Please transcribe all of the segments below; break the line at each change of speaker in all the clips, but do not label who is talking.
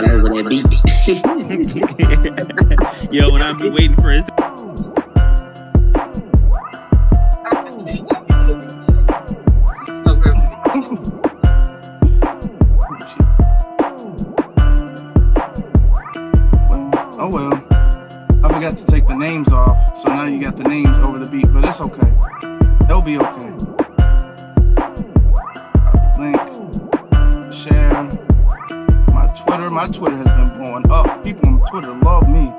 cut over that beat.
Yo, when I be waiting for it.
Oh well. I forgot to take the names off, so now you got the names over the beat, but it's okay. They'll be okay. Link, share. My Twitter has been blowing up. People on Twitter love me.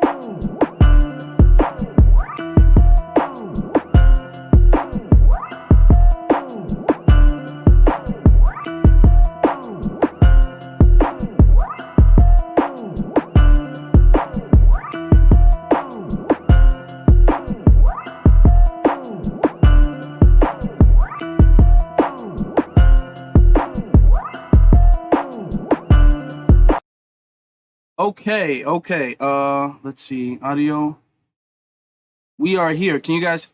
Okay. Let's see. Audio. We are here. Can you guys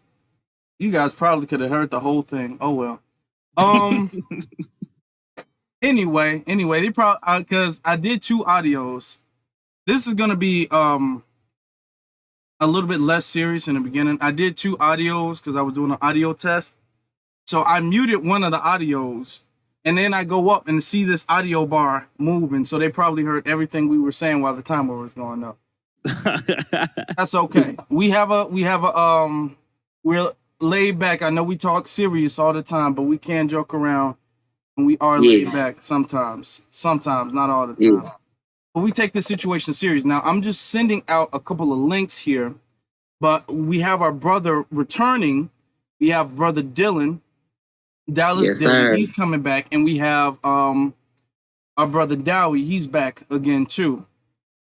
probably could have heard the whole thing. Oh well. Anyway, they probably because I did 2 audios. This is gonna be a little bit less serious in the beginning. I did 2 audios because I was doing an audio test. So I muted one of the audios. And then I go up and see this audio bar moving, so they probably heard everything we were saying while the timer was going up. That's okay. We're laid back. I know we talk serious all the time, but we can joke around, and we are laid back sometimes. Sometimes, not all the time. Yeah. But we take this situation serious. Now, I'm just sending out a couple of links here, but we have our brother returning. We have brother Dylan. Dallas, he's coming back, and we have our brother Dalwih. He's back again too.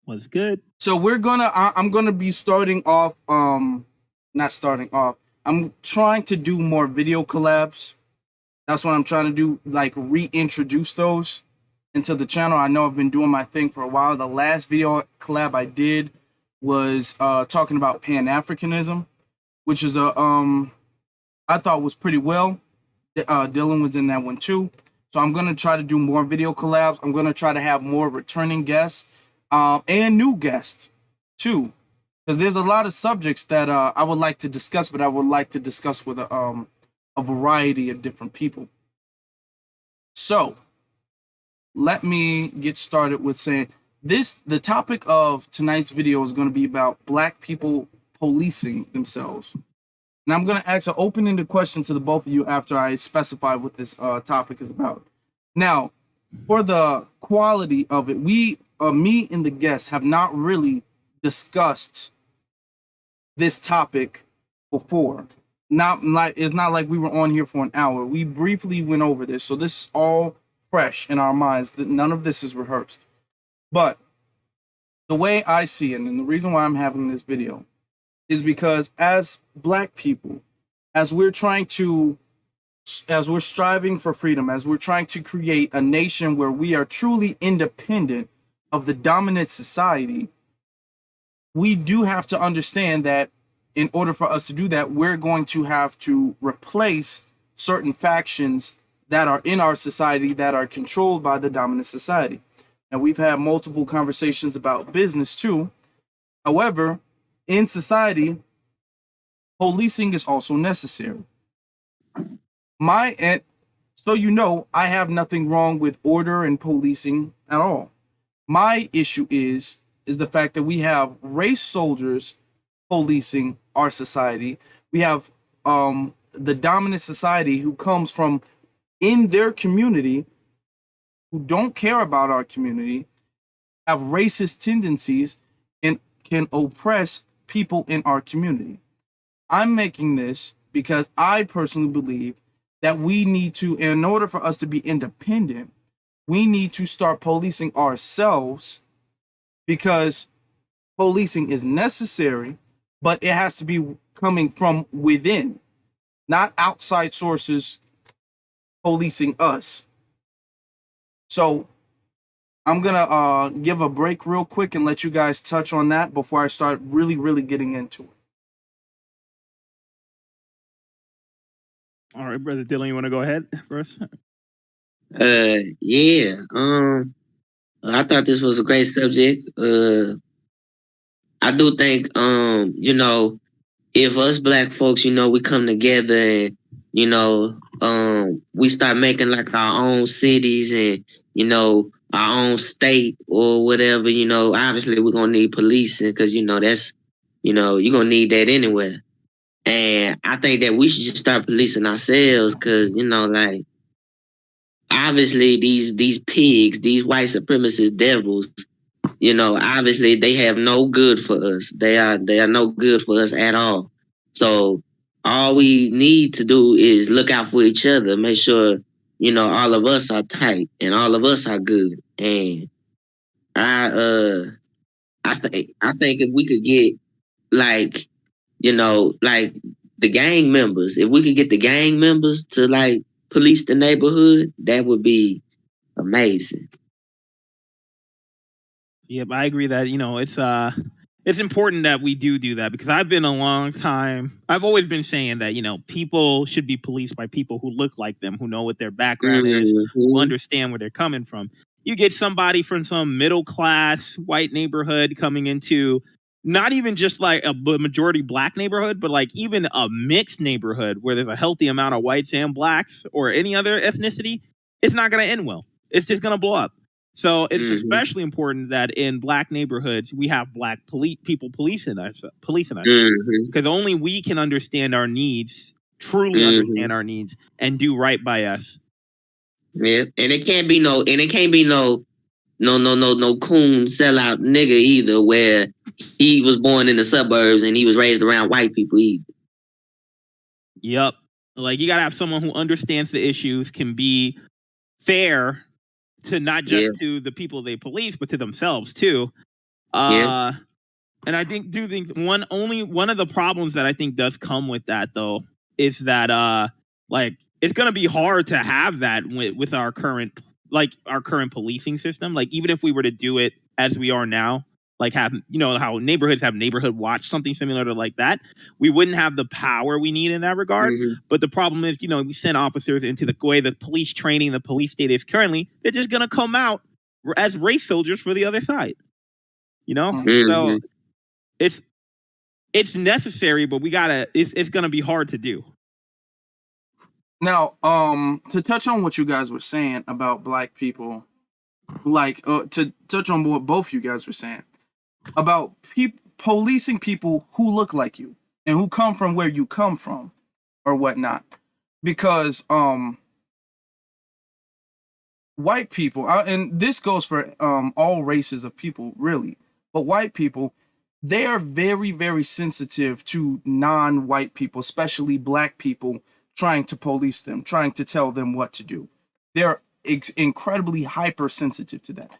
What's good?
So I'm gonna be starting off. Not starting off. I'm trying to do more video collabs. That's what I'm trying to do. Like reintroduce those into the channel. I know I've been doing my thing for a while. The last video collab I did was talking about Pan-Africanism, which is I thought was pretty well. Dylan was in that one too. So I'm going to try to do more video collabs. I'm going to try to have more returning guests and new guests too. Because there's a lot of subjects that I would like to discuss, but I would like to discuss with a variety of different people. So let me get started with saying the topic of tonight's video is going to be about Black people policing themselves. And I'm going to ask an open-ended question to the both of you after I specify what this topic is about. Now, for the quality of it, me and the guests have not really discussed this topic before. It's not like we were on here for an hour. We briefly went over this, so this is all fresh in our minds. None of this is rehearsed. But the way I see it, and the reason why I'm having this video, is because as Black people, as we're striving for freedom, as we're trying to create a nation where we are truly independent of the dominant society, we do have to understand that in order for us to do that, we're going to have to replace certain factions that are in our society that are controlled by the dominant society. And we've had multiple conversations about business too. However, in society, policing is also necessary. So I have nothing wrong with order and policing at all. My issue is the fact that we have race soldiers policing our society. We have the dominant society who comes from in their community, who don't care about our community, have racist tendencies, and can oppress people in our community. I'm making this because I personally believe that we need to, in order for us to be independent, we need to start policing ourselves, because policing is necessary, but it has to be coming from within, not outside sources policing us. So I'm gonna give a break real quick and let you guys touch on that before I start really getting into it.
All right, brother Dylan, you want to go ahead first?
Yeah. I thought this was a great subject. I do think, if us black folks, we come together and, we start making like our own cities and, our own state or whatever, obviously we're gonna need policing because that's, you're gonna need that anywhere. And I think that we should just start policing ourselves because, like obviously these pigs, these white supremacist devils, obviously they have no good for us. They are no good for us at all. So all we need to do is look out for each other, make sure, all of us are tight and all of us are good. And I I think if we could get like, like the gang members, if we could get the gang members to like police the neighborhood, that would be amazing.
Yep, I agree that it's important that we do that because I've been a long time. I've always been saying that people should be policed by people who look like them, who know what their background is, who understand where they're coming from. You get somebody from some middle class white neighborhood coming into not even just like a majority black neighborhood, but like even a mixed neighborhood where there's a healthy amount of whites and blacks or any other ethnicity. It's not going to end well. It's just going to blow up. So it's especially important that in black neighborhoods we have black people policing us, because only we can understand our needs, truly understand our needs, and do right by us.
Yeah, and it can't be no coon sellout nigga either, where he was born in the suburbs and he was raised around white people either.
Yep, like you gotta have someone who understands the issues, can be fair to not just to the people they police, but to themselves too. And I think one of the problems that I think does come with that though is that like it's gonna be hard to have that with our current policing system. Like even if we were to do it as we are now, like have how neighborhoods have neighborhood watch, something similar to like that, we wouldn't have the power we need in that regard. But the problem is, we send officers into the way the police training, the police state is currently, they're just gonna come out as race soldiers for the other side. So it's necessary, but it's gonna be hard to do.
Now, to touch on what you guys were saying about black people, like to touch on what both you guys were saying about policing people who look like you and who come from where you come from or whatnot, because white people, and this goes for all races of people really, but white people, they are very, very sensitive to non-white people, especially black people, trying to police them, trying to tell them what to do. They're incredibly hypersensitive to that.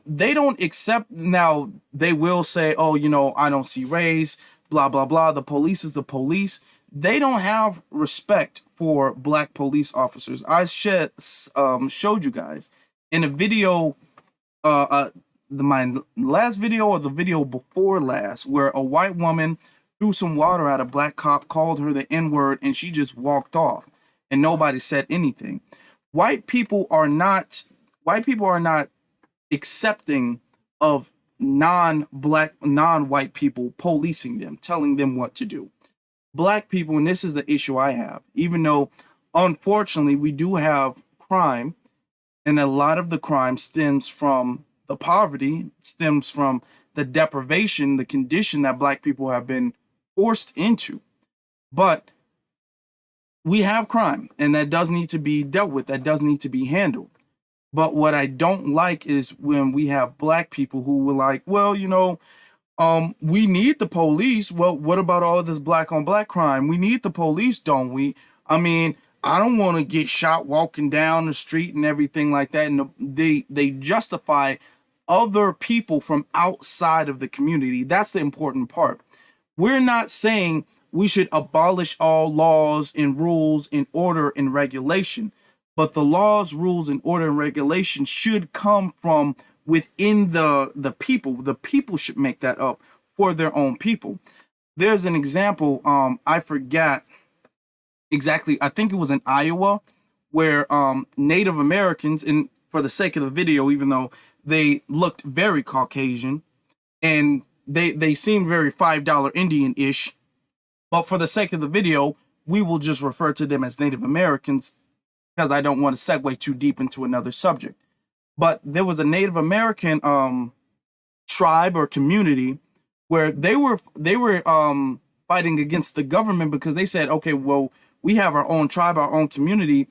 They don't accept. Now they will say, oh, I don't see race, blah blah blah, the police is the police. They don't have respect for black police officers. I showed you guys in a video, my last video or the video before last, where a white woman threw some water at a black cop, called her the N-word, and she just walked off and nobody said anything. White people are not accepting of non-white people policing them, telling them what to do. Black people, and this is the issue I have, even though unfortunately we do have crime, and a lot of the crime stems from the poverty, stems from the deprivation, the condition that black people have been forced into. But we have crime, and that does need to be dealt with, that does need to be handled. But what I don't like is when we have black people who were like, well, we need the police. Well, what about all this black on black crime? We need the police, don't we? I mean, I don't want to get shot walking down the street and everything like that. And they justify other people from outside of the community. That's the important part. We're not saying we should abolish all laws and rules and order and regulation, but the laws, rules, and order and regulation should come from within the people. The people should make that up for their own people. There's an example, I forgot exactly, I think it was in Iowa, where Native Americans, and for the sake of the video, even though they looked very Caucasian and they seemed very $5 Indian-ish. But for the sake of the video, we will just refer to them as Native Americans because I don't want to segue too deep into another subject. But there was a Native American tribe or community where they were fighting against the government because they said, okay, well, we have our own tribe, our own community.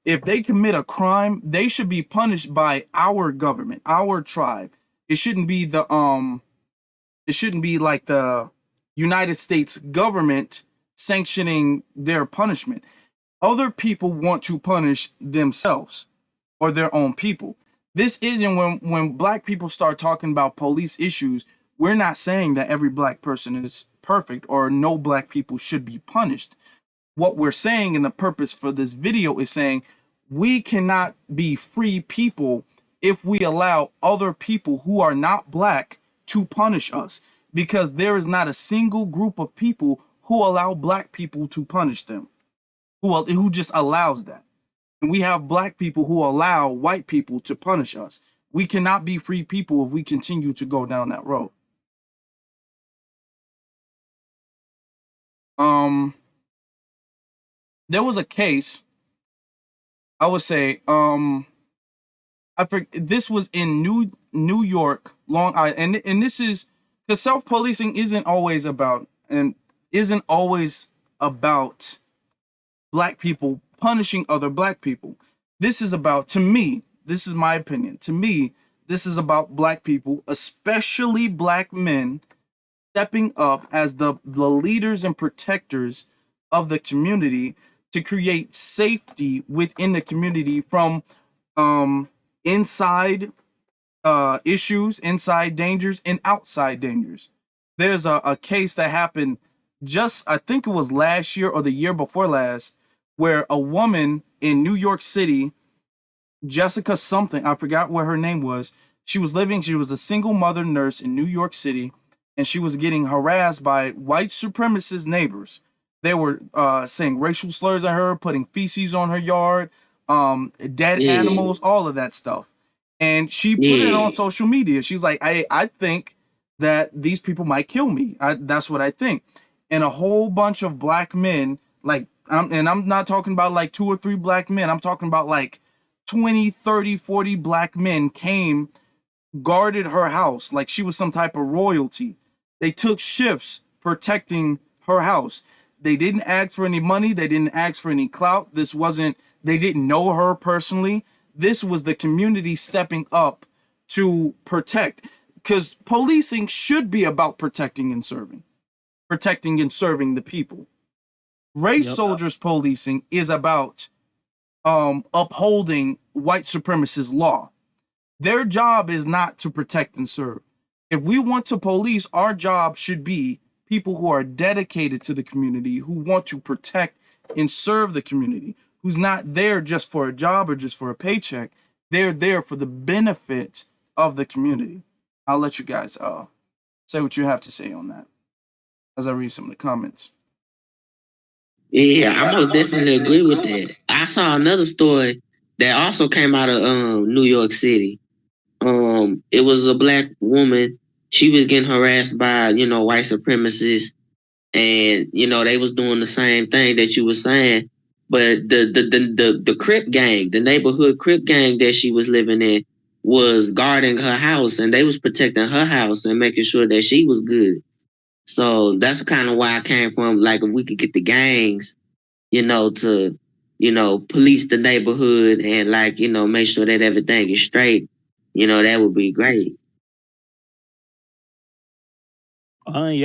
If they commit a crime, they should be punished by our government, our tribe. It shouldn't be like the United States government sanctioning their punishment. Other people want to punish themselves or their own people. This isn't when black people start talking about police issues, we're not saying that every black person is perfect or no black people should be punished. What we're saying, and the purpose for this video is saying, we cannot be free people if we allow other people who are not black to punish us, because there is not a single group of people who allow black people to punish them, who just allows that. And we have black people who allow white people to punish us. We cannot be free people if we continue to go down that road. There was a case, I would say, this was in New York, Long Island, and this is, because self-policing isn't always about black people punishing other black people. This is about, to me, this is my opinion, to me, this is about black people, especially black men, stepping up as the leaders and protectors of the community to create safety within the community from inside issues, inside dangers, and outside dangers. There's a case that happened I think it was last year or the year before last, where a woman in New York City, Jessica something, I forgot what her name was. She was a single mother nurse in New York City, and she was getting harassed by white supremacist neighbors. They were saying racial slurs at her, putting feces on her yard, dead animals, all of that stuff. And she put it on social media. She's like, I think that these people might kill me. That's what I think. And a whole bunch of black men, and I'm not talking about like 2 or 3 black men. I'm talking about like 20, 30, 40 black men came, guarded her house like she was some type of royalty. They took shifts protecting her house. They didn't ask for any money. They didn't ask for any clout. They didn't know her personally. This was the community stepping up to protect, because policing should be about protecting and serving the people. Race soldiers policing is about upholding white supremacist law. Their job is not to protect and serve. If we want to police, our job should be people who are dedicated to the community, who want to protect and serve the community, who's not there just for a job or just for a paycheck. They're there for the benefit of the community. I'll let you guys say what you have to say on that as I read some of the comments.
Yeah, I most definitely agree with that. I saw another story that also came out of New York City. It was a black woman. She was getting harassed by, white supremacists, and they was doing the same thing that you were saying. But the Crip gang, the neighborhood Crip gang that she was living in, was guarding her house, and they was protecting her house and making sure that she was good. So that's kind of why I came from. Like, if we could get the gangs, to police the neighborhood and make sure that everything is straight, that would be great.
One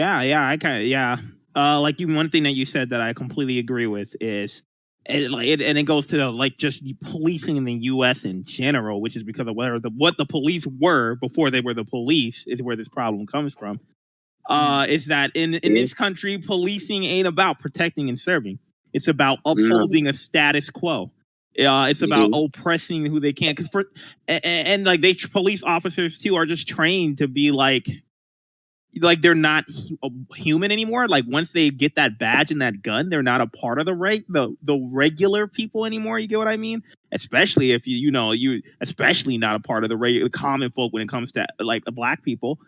thing that you said that I completely agree with is, it goes to just policing in the U.S. in general, which is because of what the police were before they were the police, is where this problem comes from. Is that in this country, policing ain't about protecting and serving. It's about upholding a status quo. It's about oppressing who they can. Police officers too are just trained to be like they're not human anymore. Like once they get that badge and that gun, they're not a part of the regular people anymore. You get what I mean? Especially if you especially not a part of the regular common folk when it comes to like black people.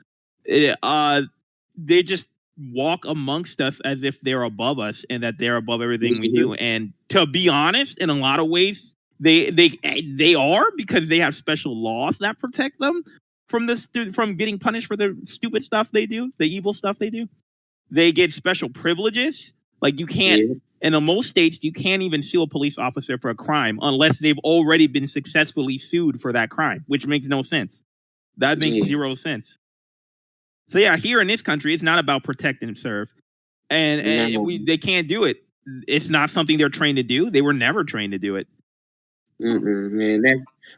They just walk amongst us as if they're above us and that they're above everything we do. And to be honest, in a lot of ways, they are, because they have special laws that protect them from getting punished for the stupid stuff they do, the evil stuff they do. They get special privileges. Like you can't, in most states, you can't even sue a police officer for a crime unless they've already been successfully sued for that crime, which makes no sense. That makes zero sense. So yeah, here in this country, it's not about protect and serve, and they can't do it. It's not something they're trained to do. They were never trained to do it.
Man,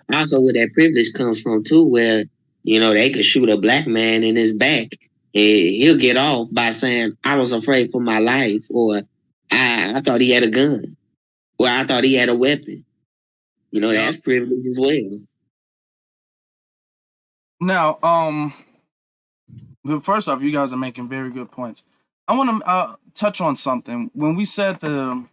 that's also where that privilege comes from too, where they could shoot a black man in his back, and he'll get off by saying, "I was afraid for my life," or "I thought he had a gun," or "I thought he had a weapon." That's privilege as well.
Now, first off, you guys are making very good points. I want to touch on something. When we said the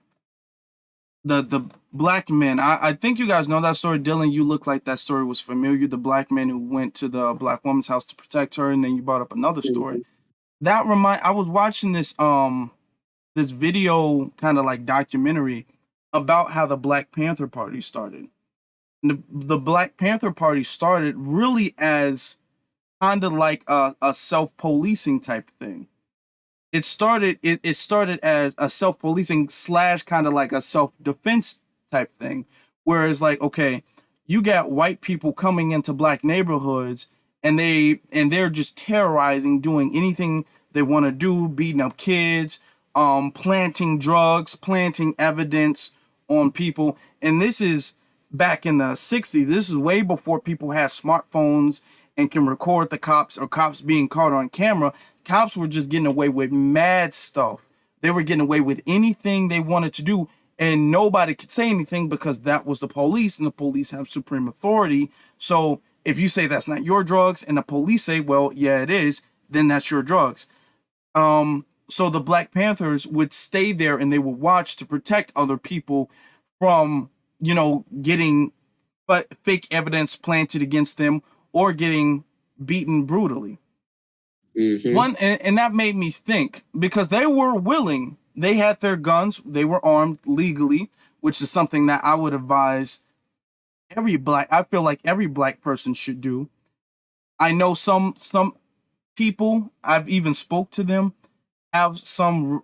black men, I think you guys know that story. Dylan, you look like that story was familiar. The black man who went to the black woman's house to protect her, and then you brought up another story. I was watching this video, kind of like documentary, about how the Black Panther Party started. And the Black Panther Party started really as kind of like a self-policing type thing. It started as a self-policing / kind of like a self-defense type thing, whereas like, okay, you got white people coming into black neighborhoods and they're just terrorizing, doing anything they want to do, beating up kids, planting drugs, planting evidence on people. And this is back in the 60s. This is way before people had smartphones and can record the cops or cops being caught on camera. Cops were just getting away with mad stuff. They were getting away with anything they wanted to do, and nobody could say anything because that was the police, and the police have supreme authority. So if you say that's not your drugs and the police say, well, yeah, it is, then that's your drugs. So the Black Panthers would stay there and they would watch to protect other people from, getting fake evidence planted against them or getting beaten brutally. And that made me think, because they were willing, they had their guns, they were armed legally, which is something that I would advise I feel like every black person should do. I know some people, I've even spoke to them, have some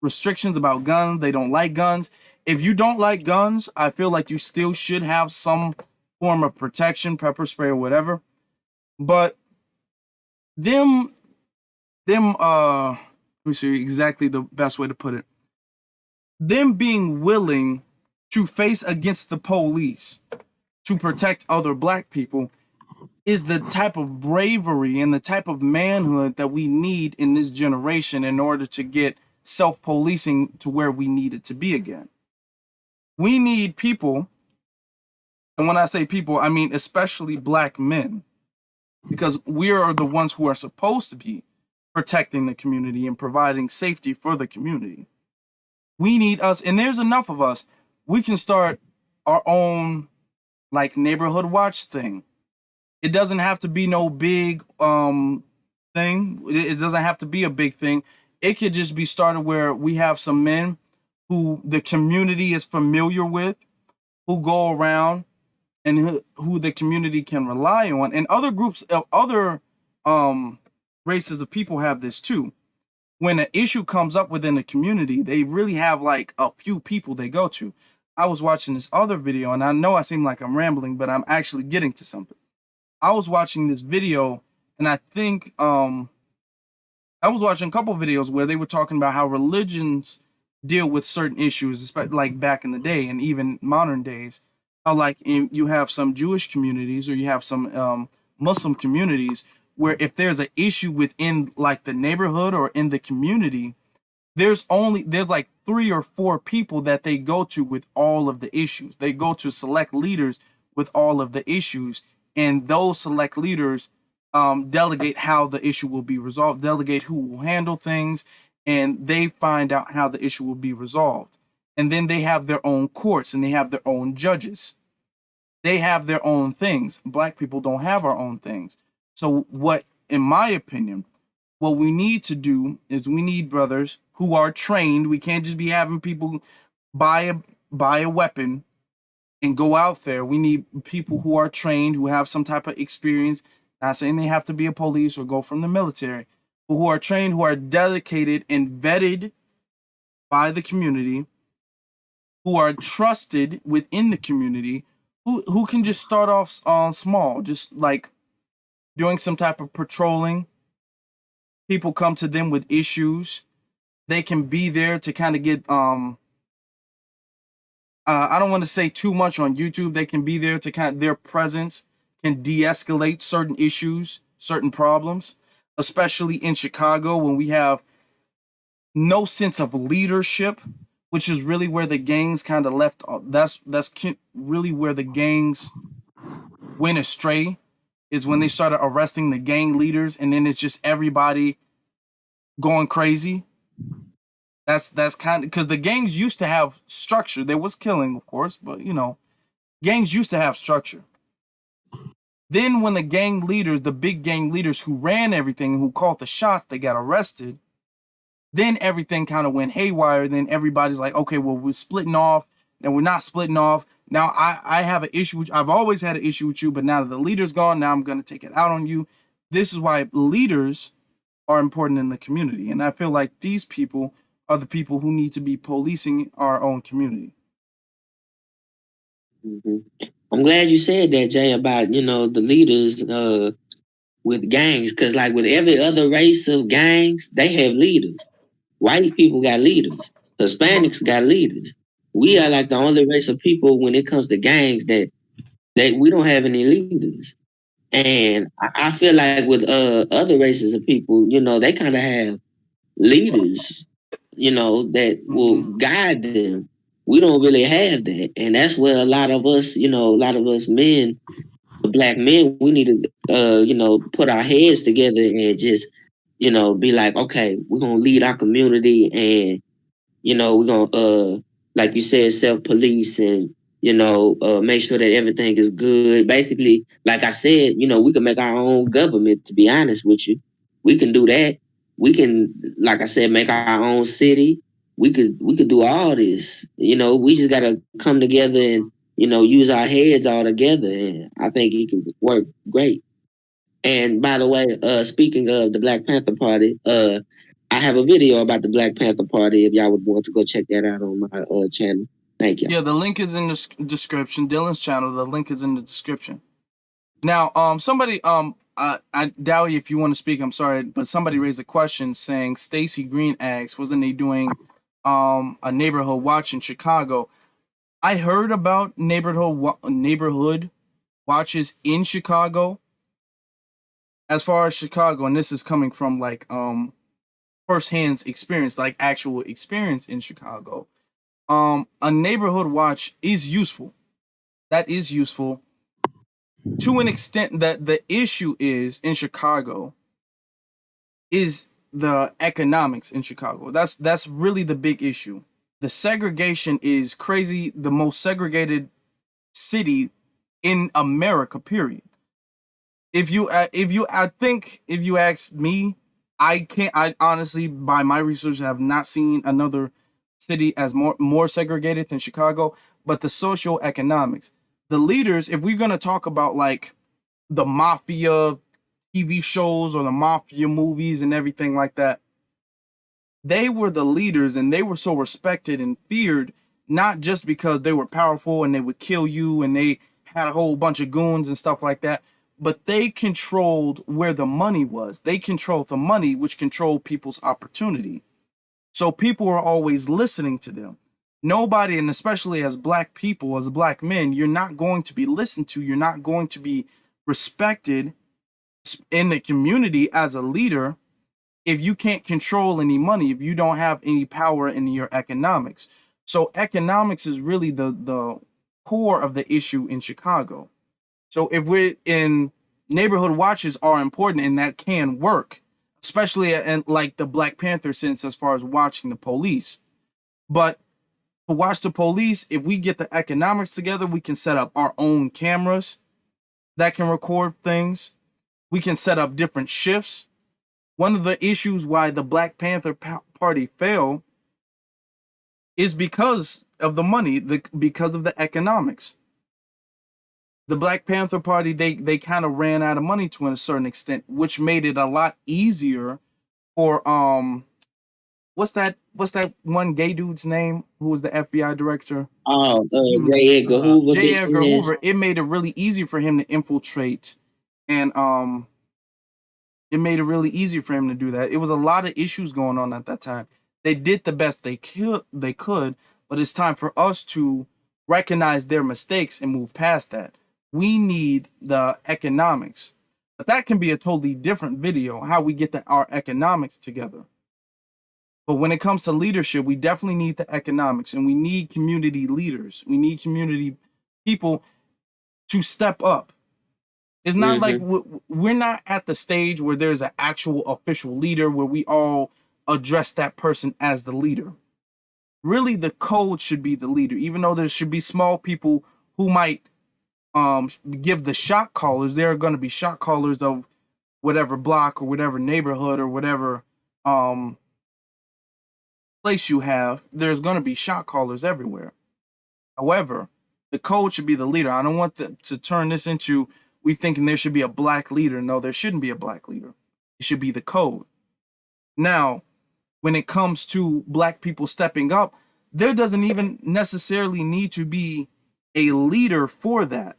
restrictions about guns. They don't like guns. If you don't like guns, I feel like you still should have some form of protection, pepper spray or whatever. But let me see exactly the best way to put it. Them being willing to face against the police to protect other black people is the type of bravery and the type of manhood that we need in this generation in order to get self-policing to where we need it to be again. We need people, and when I say people, I mean especially black men, because we are the ones who are supposed to be protecting the community and providing safety for the community. We need us, and there's enough of us. We can start our own like neighborhood watch thing. It doesn't have to be no big thing. It doesn't have to be a big thing. It could just be started where we have some men who the community is familiar with, who go around and who the community can rely on. And other groups of other races of people have this too. When an issue comes up within the community, they really have like a few people they go to. I was watching this other video, and I know I seem like I'm rambling, but I'm actually getting to something. I was watching this video, and I think I was watching a couple videos where they were talking about how religions deal with certain issues, especially like back in the day and even modern days. How like you have some Jewish communities or you have some Muslim communities where if there's an issue within like the neighborhood or in the community, there's like 3 or 4 people that they go to with all of the issues. They go to select leaders with all of the issues, and those select leaders delegate how the issue will be resolved, delegate who will handle things, and they find out how the issue will be resolved. And then they have their own courts and they have their own judges. They have their own things. Black people don't have our own things. So what, in my opinion, what we need to do is we need brothers who are trained. We can't just be having people buy a weapon and go out there. We need people who are trained, who have some type of experience. Not saying they have to be a police or go from the military, but who are trained, who are dedicated and vetted by the community, who are trusted within the community, who can just start off small, just like doing some type of patrolling. People come to them with issues. They can be there to kind of get I don't want to say too much on YouTube. They can be there to kind of, their presence can de-escalate certain issues, certain problems, especially in Chicago when we have no sense of leadership, which is really where the gangs kind of left. That's really where the gangs went astray, is when they started arresting the gang leaders, and then it's just everybody going crazy. That's kind of because the gangs used to have structure. There was killing, of course, but gangs used to have structure. Then when the gang leaders, the big gang leaders who ran everything, who called the shots, they got arrested. Then everything kind of went haywire. Then everybody's like, okay, well, we're splitting off. Then we're not splitting off. Now I have an issue. I've always had an issue with you, but now that the leader's gone, now I'm going to take it out on you. This is why leaders are important in the community. And I feel like these people are the people who need to be policing our own community.
Mm-hmm. I'm glad you said that, Jay, about, the leaders with gangs, because like with every other race of gangs, they have leaders. White people got leaders. Hispanics got leaders. We are like the only race of people when it comes to gangs that we don't have any leaders. And I feel like with other races of people, they kind of have leaders, that will guide them. We don't really have that. And that's where a lot of us men, the black men, we need to, put our heads together and just, be like, okay, we're going to lead our community and, we're going to, like you said, self-police and, make sure that everything is good. Basically, like I said, we can make our own government, to be honest with you. We can do that. We can, like I said, make our own city. We could do all this. We just gotta come together and, use our heads all together. And I think it can work great. And by the way, speaking of the Black Panther Party, I have a video about the Black Panther Party if y'all would want to go check that out on my channel. Thank you.
Yeah, the link is in the description. Dylan's channel, the link is in the description. Now, somebody, Dalwih, if you want to speak, I'm sorry, but somebody raised a question saying Stacy Green asks, wasn't he doing a neighborhood watch in Chicago? I heard about neighborhood watches in Chicago. As far as Chicago, and this is coming from like firsthand experience, like actual experience in Chicago. A neighborhood watch is useful. That is useful to an extent. That the issue is in Chicago is the economics in Chicago. That's really the big issue. The segregation is crazy. The most segregated city in America, period. If you ask me, I honestly, by my research, have not seen another city as more segregated than Chicago. But the socioeconomics, the leaders, if we're going to talk about like the mafia TV shows or the mafia movies and everything like that, they were the leaders and they were so respected and feared, not just because they were powerful and they would kill you and they had a whole bunch of goons and stuff like that, but they controlled where the money was. They controlled the money, which controlled people's opportunity. So people are always listening to them. Nobody, and especially as black people, as black men, you're not going to be listened to. You're not going to be respected in the community as a leader if you can't control any money, if you don't have any power in your economics. So economics is really the core of the issue in Chicago. So if we're in neighborhood watches are important, and that can work, especially in like the Black Panther sense as far as watching the police. But to watch the police, if we get the economics together, we can set up our own cameras that can record things. We can set up different shifts. One of the issues why the Black Panther Party failed is because of the money, because of the economics. The Black Panther Party, they kind of ran out of money to a certain extent, which made it a lot easier for what's that one gay dude's name who was the FBI director?
J. Edgar Hoover.
J. Edgar Hoover. It made it really easy for him to infiltrate, and it made it really easy for him to do that. It was a lot of issues going on at that time. They did the best they could, but it's time for us to recognize their mistakes and move past that. We need the economics, but that can be a totally different video, how we get our economics together. But when it comes to leadership, we definitely need the economics, and we need community leaders. We need community people to step up. It's not like we're not at the stage where there's an actual official leader where we all address that person as the leader. Really, the code should be the leader, even though there should be small people who might give the shot callers. There are going to be shot callers of whatever block or whatever neighborhood or whatever place you have. There's going to be shot callers everywhere. However, the code should be the leader. I don't want to turn this into we thinking there should be a black leader. No, there shouldn't be a black leader. It should be the code. Now, when it comes to black people stepping up, there doesn't even necessarily need to be a leader for that.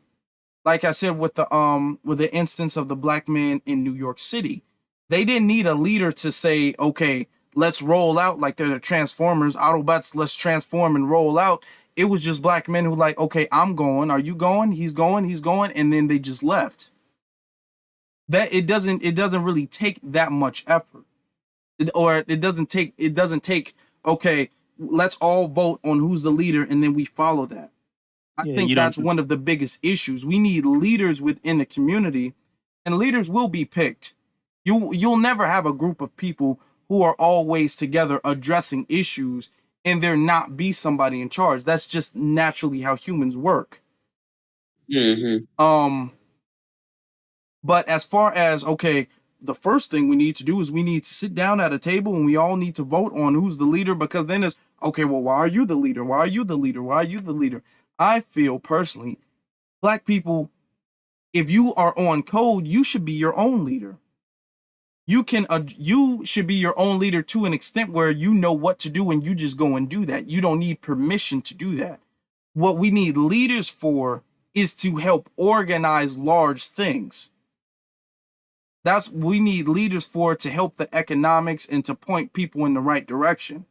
Like I said, with the instance of the black man in New York City, they didn't need a leader to say, okay, let's roll out like they're the Transformers, Autobots, let's transform and roll out. It was just black men who like, okay, I'm going. Are you going? He's going. He's going. And then they just left. That it doesn't really take that much effort. It doesn't take, okay, let's all vote on who's the leader and then we follow that. I think that's one of the biggest issues. We need leaders within the community, and leaders will be picked. You'll never have a group of people who are always together addressing issues and there not be somebody in charge. That's just naturally how humans work. But as far as, okay, the first thing we need to do is we need to sit down at a table and we all need to vote on who's the leader, because then it's, okay, well, why are you the leader? Why are you the leader? Why are you the leader? I feel personally, black people, if you are on code, you should be your own leader. You should be your own leader to an extent where you know what to do and you just go and do that. You don't need permission to do that. What we need leaders for is to help organize large things. That's what we need leaders for, to help the economics and to point people in the right direction.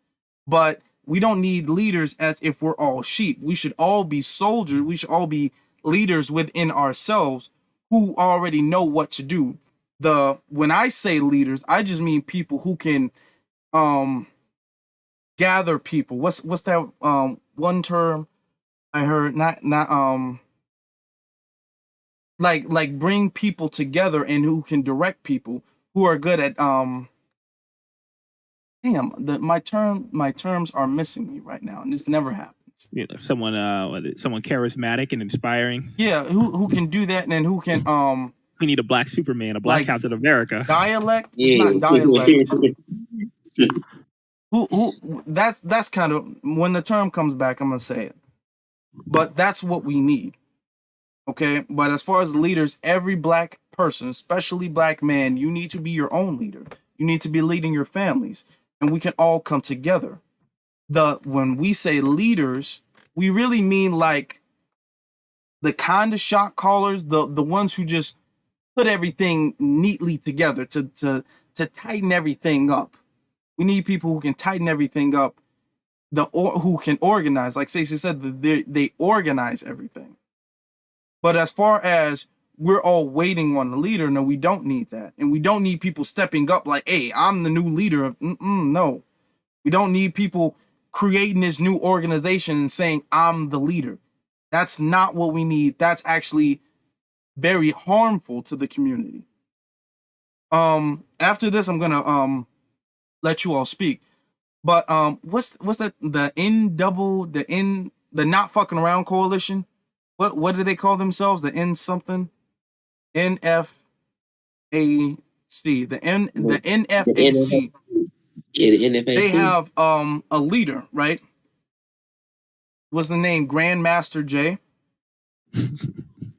But we don't need leaders as if we're all sheep. We should all be soldiers. We should all be leaders within ourselves who already know what to do. When I say leaders, I just mean people who can gather people. What's that one term I heard? Not like bring people together and who can direct people, who are good at my terms are missing me right now, and this never happens.
Yeah, someone charismatic and inspiring.
Yeah, who can do that, and then who can
we need a black Superman, a black like Captain America.
Dialect? Yeah. It's not dialect. That's kind of, when the term comes back, I'm gonna say it. But that's what we need. Okay? But as far as leaders, every black person, especially black man, you need to be your own leader. You need to be leading your families. And we can all come together. When we say leaders, we really mean like the kind of shot callers, the ones who just put everything neatly together to tighten everything up. We need people who can tighten everything up, who can organize. Like Stacey said, they organize everything. But as far as we're all waiting on the leader, no, we don't need that. And we don't need people stepping up like, hey, I'm the new leader of, no. We don't need people creating this new organization and saying, I'm the leader. That's not what we need. That's actually very harmful to the community. After this, I'm gonna let you all speak. But what's that? The Not Fucking Around Coalition. What do they call themselves? The N something, NFAC. The NFAC.
Yeah, the NFAC.
They have a leader, right? What's the name? Grandmaster J.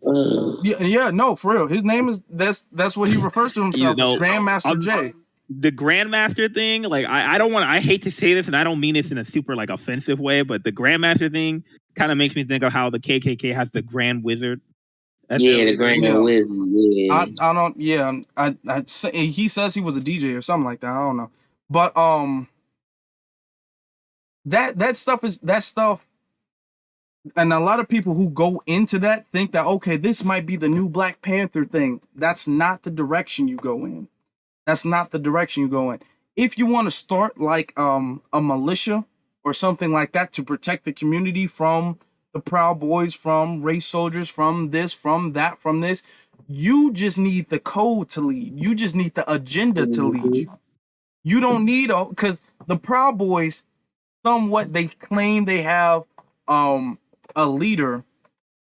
No, for real. His name is that's what he refers to himself as, Grandmaster J.
The Grandmaster thing, like I hate to say this, and I don't mean this in a super like offensive way, but the Grandmaster thing kind of makes me think of how the KKK has the Grand Wizard.
The Grand Wizard. Yeah.
I don't. Yeah, he says he was a DJ or something like that. I don't know, but that stuff. And a lot of people who go into that think that, okay, this might be the new Black Panther thing. That's not the direction you go in. That's not the direction you go in. If you want to start like a militia or something like that to protect the community from the Proud Boys, from race soldiers, from this, from that, from this, you just need the code to lead. You just need the agenda to lead you. You don't need because the Proud Boys, somewhat they claim they have a leader,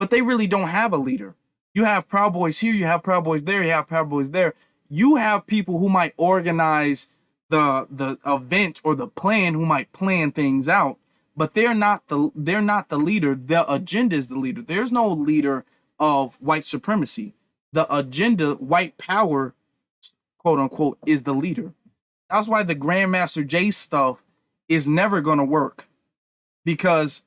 but they really don't have a leader. You have Proud Boys here, you have Proud Boys there, you have Proud Boys there. You have people who might organize the event or the plan, who might plan things out, but they're not the leader. The agenda is the leader. There's no leader of white supremacy. The agenda, white power, quote unquote, is the leader. That's why the Grandmaster J stuff is never going to work, because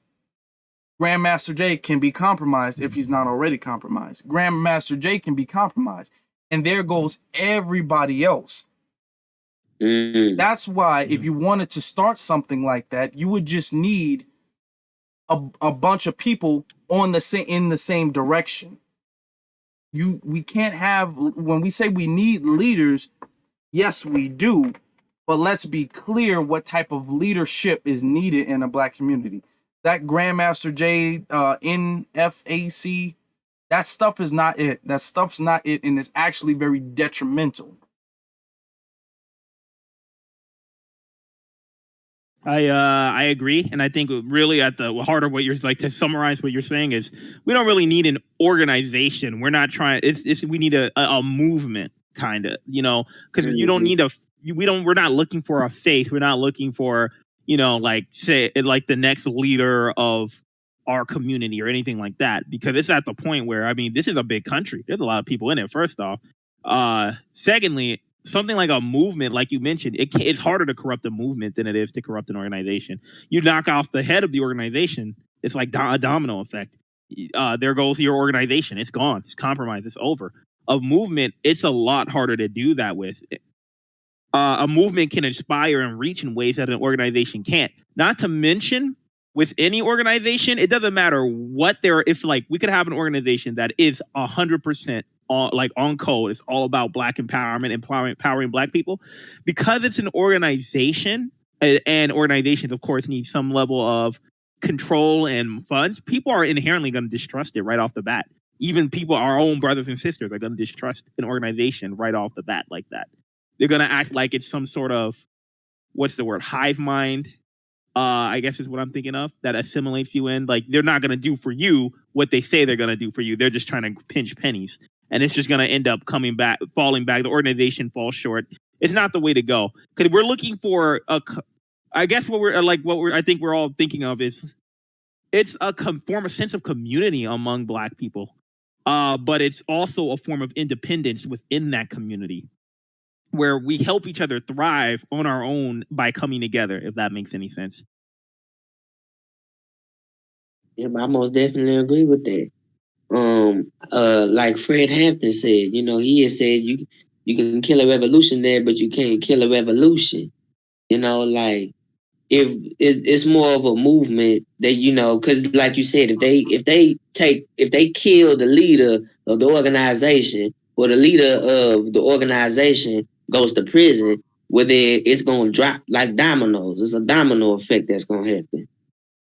Grandmaster J can be compromised if he's not already compromised. Grandmaster J can be compromised, and there goes everybody else. That's why if you wanted to start something like that, you would just need a bunch of people in the same direction. We can't have, when we say we need leaders, yes, we do, but let's be clear what type of leadership is needed in a Black community. That Grandmaster J, NFAC, that stuff is not it. That stuff's not it, and it's actually very detrimental.
I agree, and I think really at the heart of what you're like, to summarize what you're saying, is we don't really need an organization. We're not trying. We need a movement, kind of, because you don't need we're not looking for a face. We're not looking for like say like the next leader of our community or anything like that, because it's at the point where, I mean, this is a big country. There's a lot of people in it, first off. Secondly, something like a movement, like you mentioned, it's harder to corrupt a movement than it is to corrupt an organization. You knock off the head of the organization, it's like a domino effect. There goes your organization. It's gone. It's compromised. It's over. A movement, it's a lot harder to do that with. A movement can inspire and reach in ways that an organization can't. Not to mention, with any organization, it doesn't matter what if like we could have an organization that is 100% on code. It's all about Black empowerment, empowering Black people, because it's an organization, and organizations, of course, need some level of control and funds. People are inherently going to distrust it right off the bat. Even people, our own brothers and sisters, are going to distrust an organization right off the bat like that. They're going to act like it's some sort of, what's the word, hive mind, I guess is what I'm thinking of, that assimilates you in. Like, they're not going to do for you what they say they're going to do for you. They're just trying to pinch pennies. And it's just going to end up falling back. The organization falls short. It's not the way to go. Because we're looking for I guess I think we're all thinking of is, it's a sense of community among Black people. But it's also a form of independence within that community, where we help each other thrive on our own by coming together, if that makes any sense.
Yeah, I most definitely agree with that. Like Fred Hampton said, he has said you can kill a revolution there, but you can't kill a revolution. Like, if it's more of a movement that, because like you said, if they kill the leader of the organization, or the leader of the organization goes to prison, it's going to drop like dominoes. It's a domino effect that's going to happen.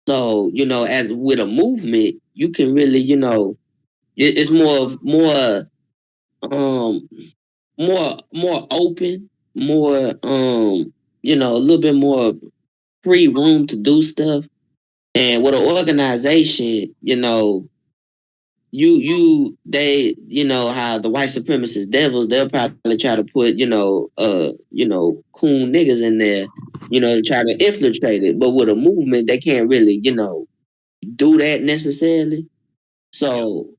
So, as with a movement, you can really, it's um more open, more a little bit more free room to do stuff. And with an organization, how the white supremacist devils, they'll probably try to put coon niggas in there, to try to infiltrate it. But with a movement, they can't really do that necessarily. So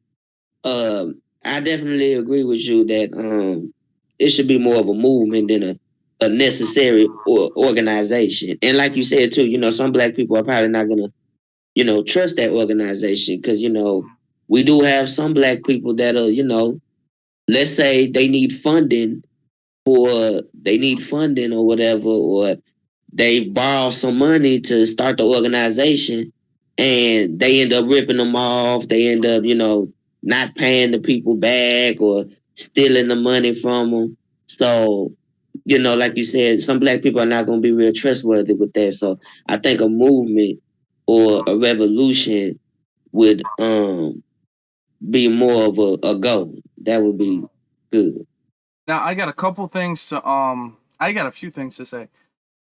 I definitely agree with you that it should be more of a movement than a necessary organization. And like you said too, some black people are probably not gonna trust that organization because we do have some black people that are let's say they need funding or whatever, or they borrow some money to start the organization and they end up ripping them off. They end up, not paying the people back or stealing the money from them. So, like you said, some black people are not going to be real trustworthy with that. So I think a movement or a revolution would be more of a go. That would be good.
Now I got a few things to say.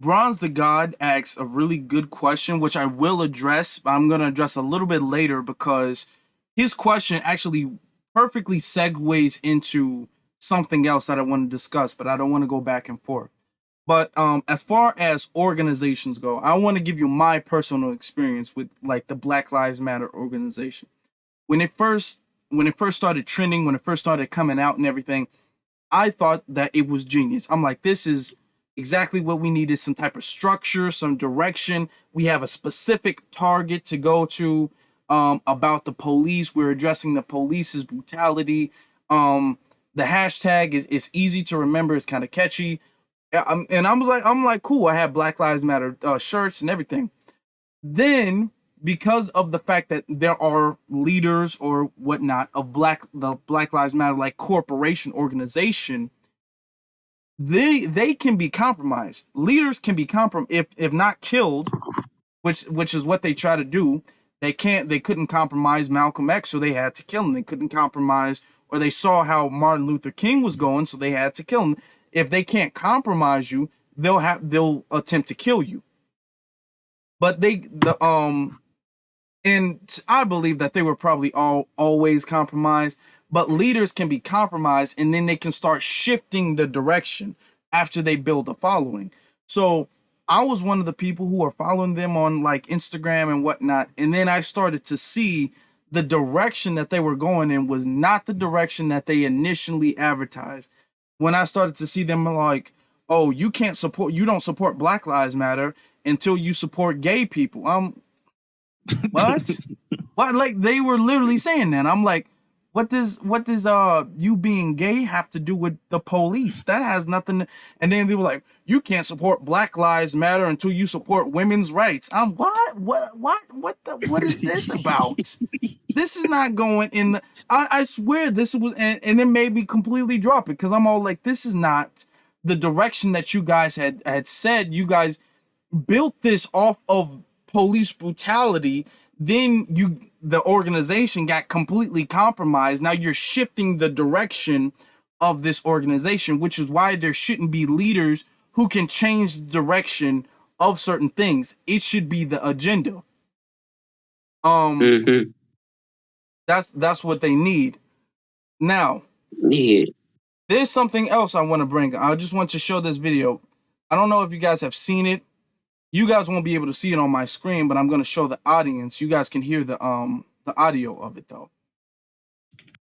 Bronze the God asks a really good question, which I will address, but I'm going to address a little bit later because his question actually perfectly segues into something else that I want to discuss, but I don't want to go back and forth. But as far as organizations go, I want to give you my personal experience with like the Black Lives Matter organization. When it first started trending, when it first started coming out and everything, I thought that it was genius. I'm like, this is exactly what we needed, some type of structure, some direction. We have a specific target to go to about the police. We're addressing the police's brutality. The hashtag is easy to remember. It's kind of catchy. And I'm like, cool. I have Black Lives Matter shirts and everything. Then, because of the fact that there are leaders or whatnot of the Black Lives Matter like corporation organization, they can be compromised. Leaders can be compromised if not killed, which is what they try to do. They couldn't compromise Malcolm X, so they had to kill him. They couldn't compromise, or they saw how Martin Luther King was going, so they had to kill him. If they can't compromise you, they'll attempt to kill you. But and I believe that they were probably always compromised. But leaders can be compromised, and then they can start shifting the direction after they build a following. So I was one of the people who are following them on like Instagram and whatnot, and then I started to see the direction that they were going in was not the direction that they initially advertised. When I started to see them like, oh, you don't support Black Lives Matter until you support gay people. What? What? Like they were literally saying that. I'm like, what does you being gay have to do with the police? That has nothing. And then they were like, you can't support Black Lives Matter until you support women's rights. What is this about? This is not going in the. I swear this was, and it made me completely drop it because I'm all like, this is not the direction that you guys had said. You guys built this off of police brutality. Then the organization got completely compromised. Now you're shifting the direction of this organization, which is why there shouldn't be leaders who can change the direction of certain things. It should be the agenda.
Mm-hmm.
That's what they need. Now,
yeah.
There's something else I want to bring. I just want to show this video. I don't know if you guys have seen it. You guys won't be able to see it on my screen, but I'm going to show the audience. You guys can hear the audio of it though.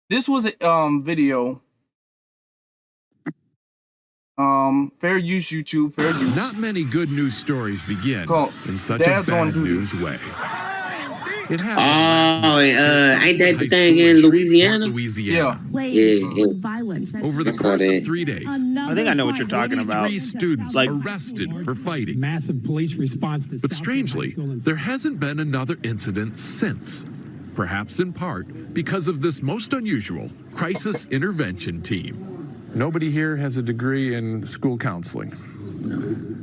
This was a video. Fair use YouTube, fair use.
Not many good news stories begin in such a bad news way. It
ain't that the thing in Louisiana?
Yeah. Over the course of 3 days,
I think I know what you're talking about.
3 students arrested for fighting.
Massive police response to
But strangely, there hasn't been another incident since. Perhaps in part because of this most unusual crisis intervention team. Nobody here has a degree in school counseling.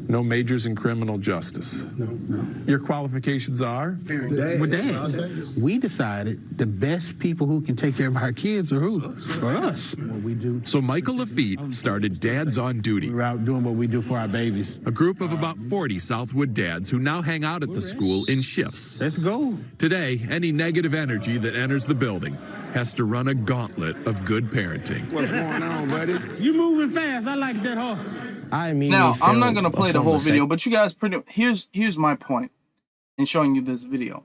No majors in criminal justice.
No.
Your qualifications are?
We're dads. We decided the best people who can take care of our kids are who? For us. What we do.
So Michael Lafitte started Dads on Duty.
We're out doing what we do for our babies.
A group of about 40 Southwood dads who now hang out at the school in shifts.
Let's go.
Today, any negative energy that enters the building has to run a gauntlet of good parenting.
What's going on, buddy? You moving fast. I like that horse.
Now, I'm not going to play the whole video, but you guys here's my point in showing you this video.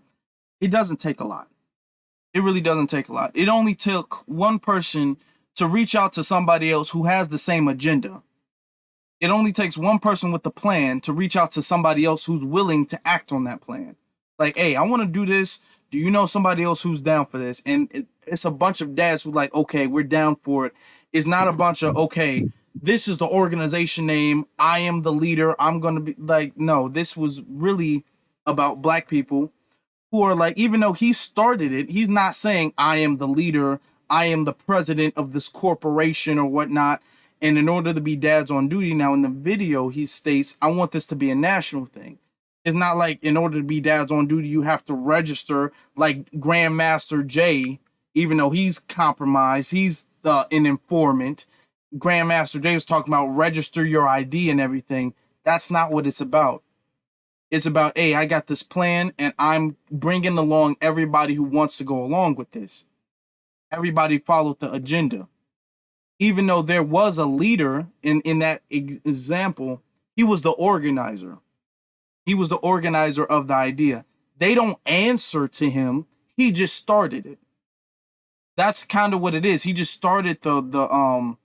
It doesn't take a lot. It really doesn't take a lot. It only took one person to reach out to somebody else who has the same agenda. It only takes one person with the plan to reach out to somebody else who's willing to act on that plan. Like, hey, I want to do this. Do you know somebody else who's down for this? And it's a bunch of dads who like, okay, we're down for it. It's not a bunch of, okay, this is the organization name. I am the leader. I'm going to be like, no, this was really about black people who are like, even though he started it, he's not saying I am the leader. I am the president of this corporation or whatnot. And in order to be dads on duty now in the video, he states, I want this to be a national thing. It's not like in order to be dads on duty, you have to register like Grandmaster Jay, even though he's compromised. He's an informant. Grandmaster Jay was talking about register your ID and everything. That's not what it's about. It's about, hey, I got this plan and I'm bringing along everybody who wants to go along with this. Everybody followed the agenda. Even though there was a leader in that example, he was the organizer. He was the organizer of the idea. They don't answer to him. He just started it. That's kind of what it is. He just started the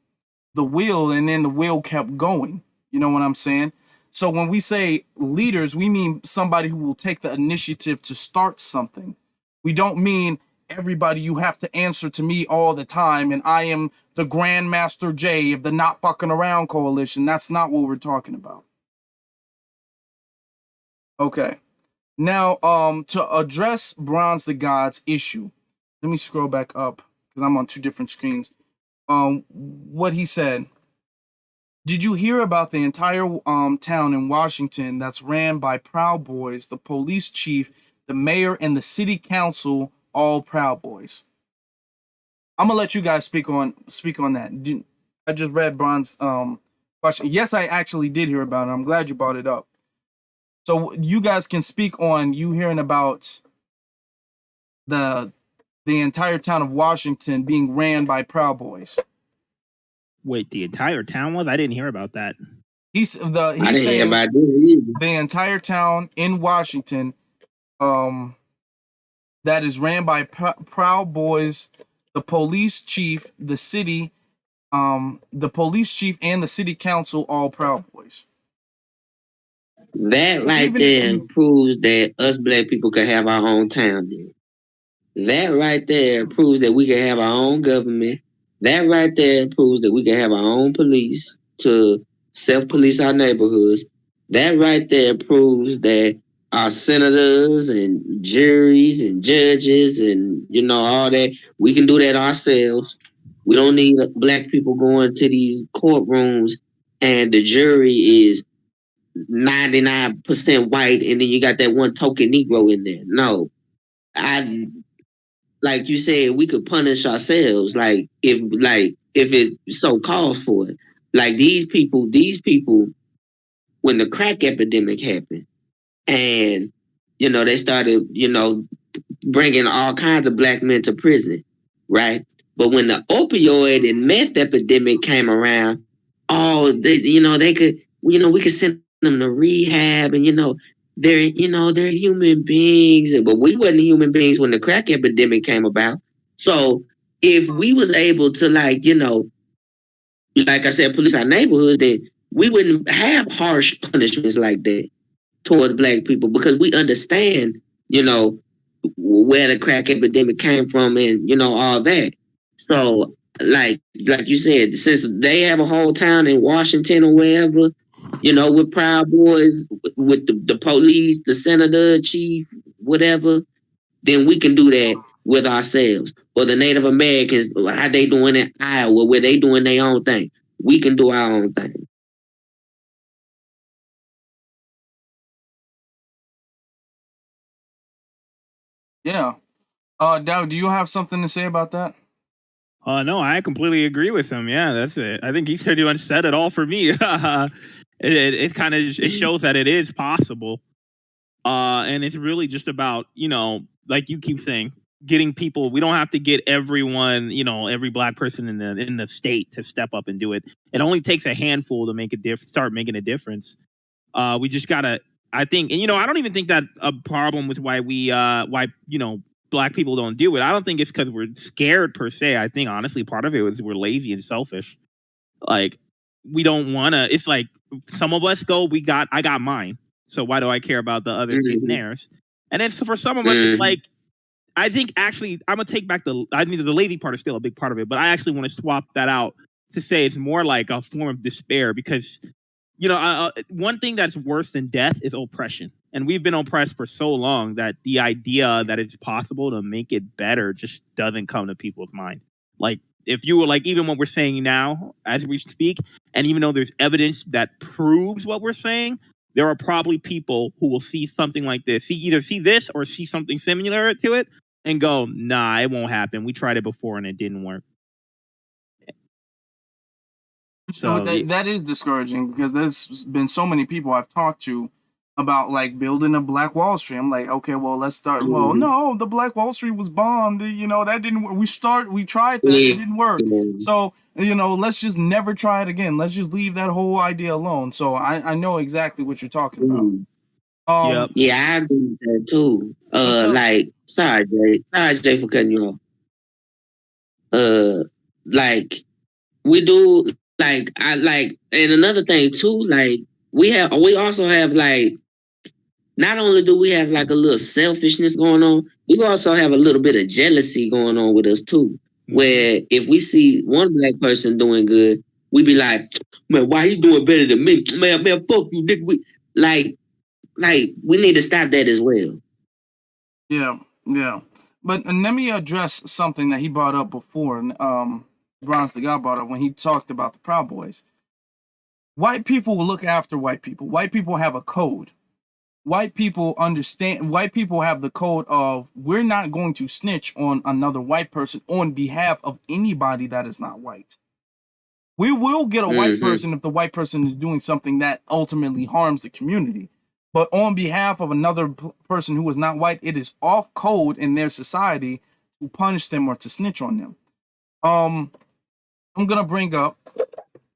wheel, and then the wheel kept going. You know what I'm saying? So when we say leaders, we mean somebody who will take the initiative to start something. We don't mean everybody, you have to answer to me all the time, and I am the Grandmaster J of the Not Fucking Around Coalition. That's not what we're talking about. Okay. Now, to address Bronze the God's issue, let me scroll back up because I'm on two different screens. What he said. Did you hear about the entire town in Washington that's ran by Proud Boys, the police chief, the mayor, and the city council, all Proud Boys? I'm gonna let you guys speak on that. I just read Bron's question. Yes, I actually did hear about it. I'm glad you brought it up. So you guys can speak on you hearing about the entire town of Washington being ran by Proud Boys.
Wait, the entire town was? I didn't hear about that.
He's saying the entire town in Washington that is ran by Proud Boys, the police chief, the city, the police chief and the city council, all Proud Boys.
That right there proves that us black people can have our own town there. That right there proves that we can have our own government. That right there proves that we can have our own police to self-police our neighborhoods. That right there proves that our senators and juries and judges and, you know, all that, we can do that ourselves. We don't need black people going to these courtrooms and the jury is 99% white and then you got that one token Negro in there. No. Like you said, we could punish ourselves, like if it so calls for it. Like these people, when the crack epidemic happened, and you know they started, you know, bringing all kinds of black men to prison, right? But when the opioid and meth epidemic came around, we could send them to rehab, and they're human beings, but we wasn't human beings when the crack epidemic came about. So if we was able to, like I said, police our neighborhoods, then we wouldn't have harsh punishments like that towards black people because we understand, where the crack epidemic came from and, all that. So like you said, since they have a whole town in Washington or wherever, with Proud Boys, with the police, the senator, chief, whatever, then we can do that with ourselves. Or the Native Americans, how they doing in Iowa, where they doing their own thing. we can do our own thing.
Yeah. Dalwih, do you have something to say about that?
No, I completely agree with him. Yeah, that's it. I think he pretty much said it all for me. It kind of it shows that it is possible. And it's really just about, like you keep saying, getting people. We don't have to get everyone, every black person in the state to step up and do it. It only takes a handful to make start making a difference. We just gotta, I think, and I don't even think that a problem with why black people don't do it. I don't think it's because we're scared per se. I think honestly, part of it was we're lazy and selfish. Like we don't want to. It's like some of us go, I got mine. So why do I care about the others getting theirs? And then so for some of us, it's like, I think actually, I'm gonna take back the lazy part is still a big part of it, but I actually want to swap that out to say it's more like a form of despair because, one thing that's worse than death is oppression. And we've been oppressed for so long that the idea that it's possible to make it better just doesn't come to people's mind. Like, if you were like, even what we're saying now as we speak, and even though there's evidence that proves what we're saying, there are probably people who will see something like this, either see this or see something similar to it and go, nah, it won't happen. We tried it before and it didn't work.
So that is discouraging because there's been so many people I've talked to about like building a Black Wall Street. I'm like, okay, well, let's start. Well, no, the Black Wall Street was bombed. That didn't work. We tried that. It didn't work. So, let's just never try it again. Let's just leave that whole idea alone. So I know exactly what you're talking about.
Yeah, I agree with that too. Sorry, Jay, for cutting you off. Like we do, and another thing too, like we also have like, not only do we have like a little selfishness going on, we also have a little bit of jealousy going on with us too. Where if we see one black person doing good, we be like, man, why he doing better than me? Man, fuck you, dick. Like we need to stop that as well.
Yeah. But let me address something that he brought up before. Bronze the God brought up when he talked about the Proud Boys. White people will look after white people. White people have a code. White people understand. White people have the code of we're not going to snitch on another white person on behalf of anybody that is not white. We will get a white person if the white person is doing something that ultimately harms the community. But on behalf of another person who is not white, it is off code in their society to punish them or to snitch on them. I'm going to bring up,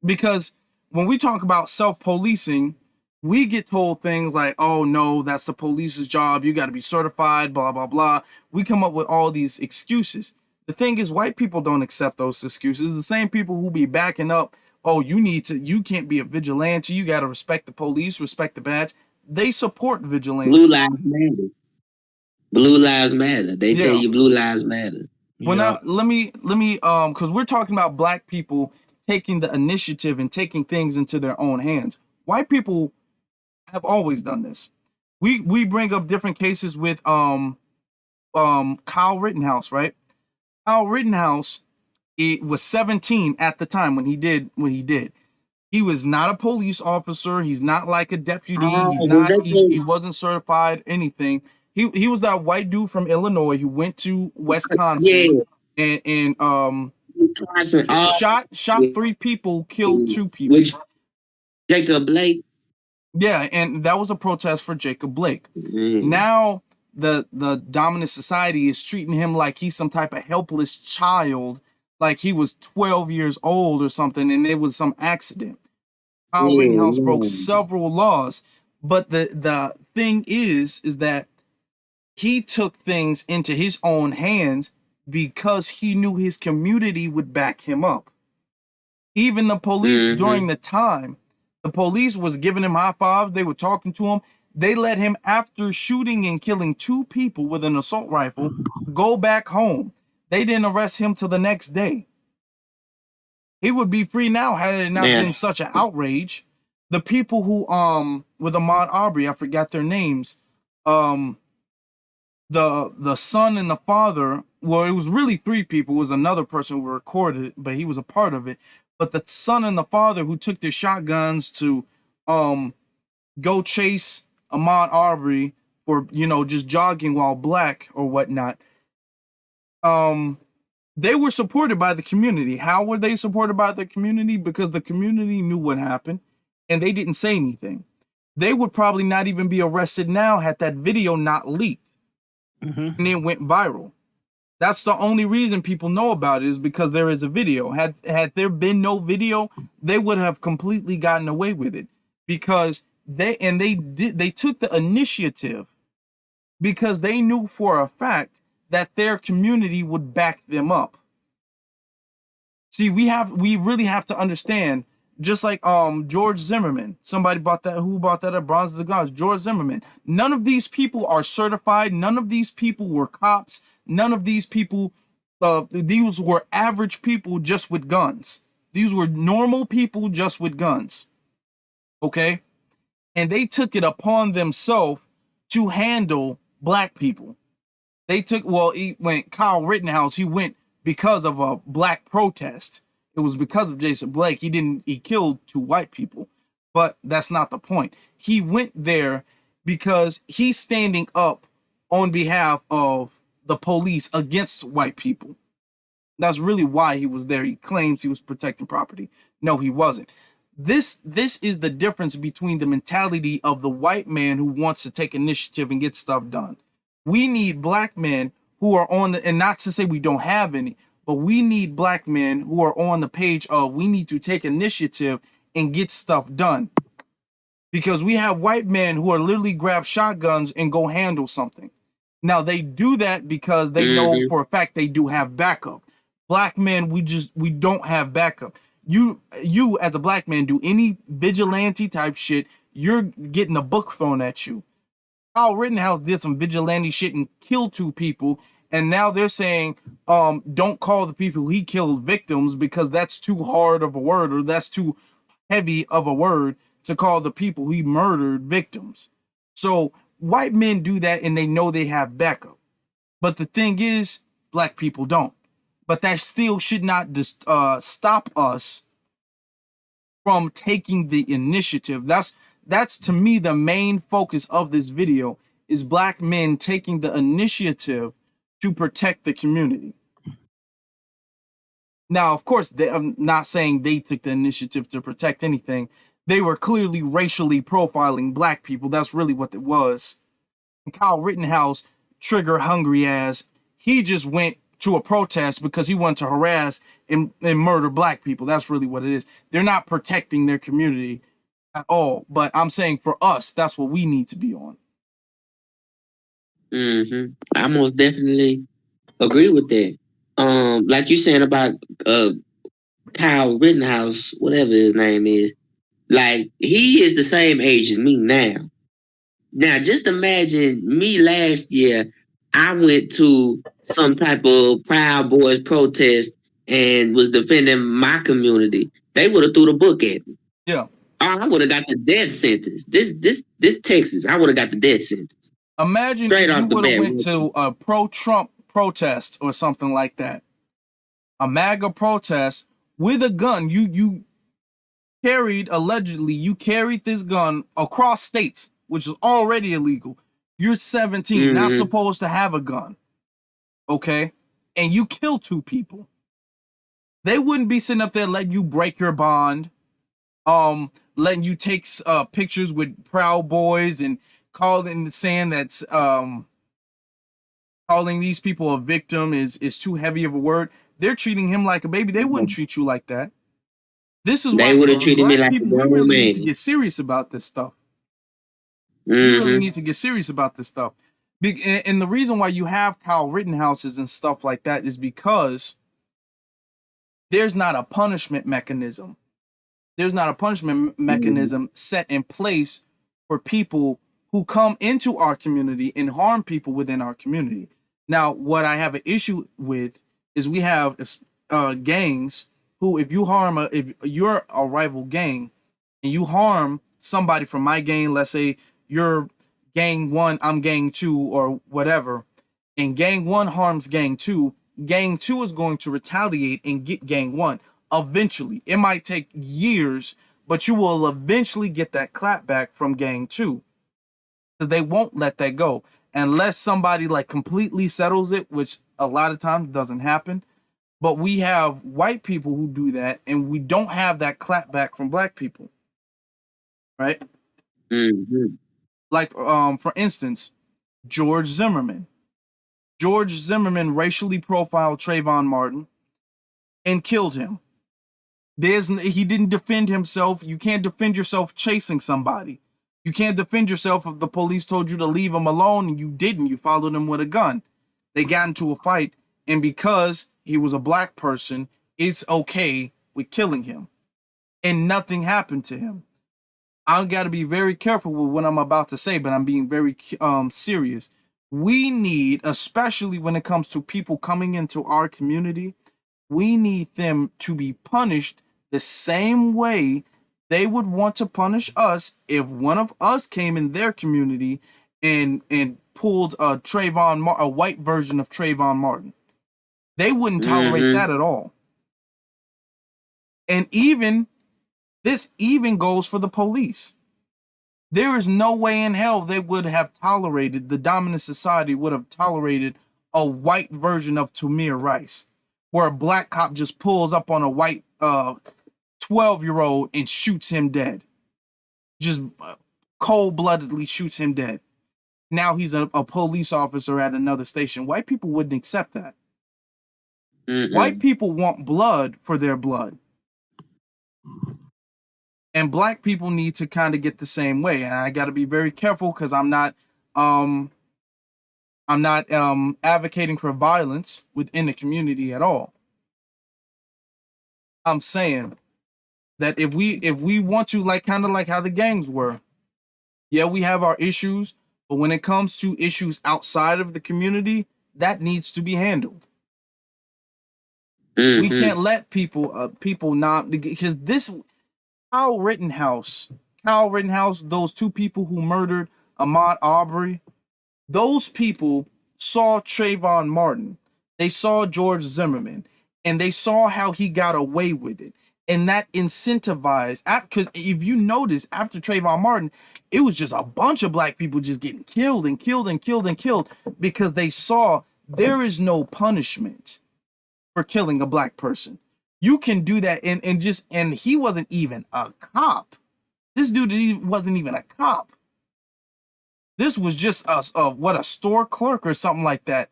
because when we talk about self-policing, we get told things like, oh, no, that's the police's job. You got to be certified, blah, blah, blah. We come up with all these excuses. The thing is, white people don't accept those excuses. The same people who be backing up, oh, you can't be a vigilante. You got to respect the police, respect the badge. They support vigilance.
Blue lives matter. Blue lives matter. They tell you blue lives matter.
Let me, because we're talking about black people taking the initiative and taking things into their own hands. White people have always done this. We bring up different cases with Kyle Rittenhouse, right? Kyle Rittenhouse, it was 17 at the time when he did what he did. He was not a police officer. He's not like a deputy. He wasn't certified, anything. He was that white dude from Illinois who went to Wisconsin and shot 3 people, killed 2 people.
Jacob Blake.
Yeah, and that was a protest for Jacob Blake. Now the dominant society is treating him like he's some type of helpless child, like he was 12 years old or something, and it was some accident. Kyle Rittenhouse broke several laws, but the thing is that he took things into his own hands because he knew his community would back him up. Even the police during the time, the police was giving him high fives. They were talking to him. They let him, after shooting and killing 2 people with an assault rifle, go back home. They didn't arrest him till the next day. He would be free now had it not been such an outrage. The people who with Ahmaud Arbery, I forgot their names. The son and the father. Well, it was really 3 people. It was another person who recorded it, but he was a part of it. But the son and the father who took their shotguns to go chase Ahmaud Arbery for, just jogging while black or whatnot, they were supported by the community. How were they supported by the community? Because the community knew what happened and they didn't say anything. They would probably not even be arrested now had that video not leaked and it went viral. That's the only reason people know about it, is because there is a video. Had there been no video, they would have completely gotten away with it, because they took the initiative because they knew for a fact that their community would back them up. See, we really have to understand, just like George Zimmerman, somebody bought that, who bought that at Bronze of the Gods, George Zimmerman. None of these people are certified. None of these people were cops. None of these people, these were average people just with guns. These were normal people just with guns. Okay? And they took it upon themselves to handle black people. They took, when Kyle Rittenhouse, he went because of a black protest. It was because of Jason Blake. He killed 2 white people, but that's not the point. He went there because he's standing up on behalf of the police against white people. That's really why he was there. He claims he was protecting property. No, he wasn't. This is the difference between the mentality of the white man who wants to take initiative and get stuff done. We need black men who are on the, and not to say we don't have any, but we need black men who are on the page of, we need to take initiative and get stuff done. Because we have white men who are literally grab shotguns and go handle something. Now they do that because they know for a fact they do have backup. Black men, we don't have backup. You as a black man do any vigilante type shit, you're getting a book thrown at you. Kyle Rittenhouse did some vigilante shit and killed 2 people, and now they're saying don't call the people he killed victims because that's too hard of a word, or that's too heavy of a word to call the people he murdered victims. So white men do that and they know they have backup. But the thing is, black people don't. But that still should not stop us from taking the initiative. That's to me the main focus of this video, is black men taking the initiative to protect the community. Now, of course, I'm not saying they took the initiative to protect anything. They were clearly racially profiling black people. That's really what it was. And Kyle Rittenhouse, trigger hungry ass, he just went to a protest because he wanted to harass and murder black people. That's really what it is. They're not protecting their community at all. But I'm saying for us, that's what we need to be on.
I most definitely agree with that. Like you're saying about Kyle Rittenhouse, whatever his name is, like, he is the same age as me now. Now, just imagine me last year, I went to some type of Proud Boys protest and was defending my community. They would have threw the book at me.
Yeah.
I would have got the death sentence. This Texas, I would have got the death sentence.
Imagine if you would have went to a pro-Trump protest or something like that. A MAGA protest with a gun. You allegedly carried this gun across states, which is already illegal. You're 17, not supposed to have a gun. Okay? And you kill 2 people. They wouldn't be sitting up there letting you break your bond, letting you take pictures with Proud Boys and saying that's calling these people a victim is too heavy of a word. They're treating him like a baby. They wouldn't treat you like that. This is why
they would have treated me like
people, we really need to get serious about this stuff. We really need to get serious about this stuff. And the reason why you have Kyle Rittenhouses and stuff like that is because there's not a punishment mechanism. There's not a punishment mechanism set in place for people who come into our community and harm people within our community. Now, what I have an issue with is we have gangs who, if you're a rival gang and you harm somebody from my gang, let's say you're gang 1, I'm gang 2 or whatever, and gang 1 harms gang 2 is going to retaliate and get gang 1. eventually. It might take years, but you will eventually get that clapback from Gang 2. Because they won't let that go. Unless somebody like completely settles it, which a lot of times doesn't happen. But we have white people who do that, and we don't have that clapback from black people. Right?
Mm-hmm.
Like, for instance, George Zimmerman. George Zimmerman racially profiled Trayvon Martin and killed him. He didn't defend himself. You can't defend yourself chasing somebody. You can't defend yourself if the police told you to leave him alone and you didn't. You followed him with a gun. They got into a fight, and because he was a black person, it's okay with killing him. And nothing happened to him. I got to be very careful with what I'm about to say, but I'm being very serious. We need, especially when it comes to people coming into our community, we need them to be punished the same way they would want to punish us if one of us came in their community and pulled a white version of Trayvon Martin. They wouldn't tolerate that at all. And this even goes for the police. There is no way in hell they would have tolerated, the dominant society would have tolerated a white version of Tamir Rice, where a black cop just pulls up on a white 12-year-old and shoots him dead. Just cold-bloodedly shoots him dead. Now he's a police officer at another station. White people wouldn't accept that. White people want blood for their blood. And black people need to kind of get the same way. And I got to be very careful because I'm not advocating for violence within the community at all. I'm saying that if we want to, like, kind of like how the gangs were, yeah, we have our issues, but when it comes to issues outside of the community, that needs to be handled. We can't let people not, because this Kyle Rittenhouse, those two people who murdered Ahmaud Arbery, those people saw Trayvon Martin, they saw George Zimmerman, and they saw how he got away with it. And that incentivized, because if you notice, after Trayvon Martin, it was just a bunch of black people just getting killed and killed and killed and killed because they saw there is no punishment for killing a black person. You can do that, and he wasn't even a cop. This dude wasn't even a cop. This was just a store clerk or something like that,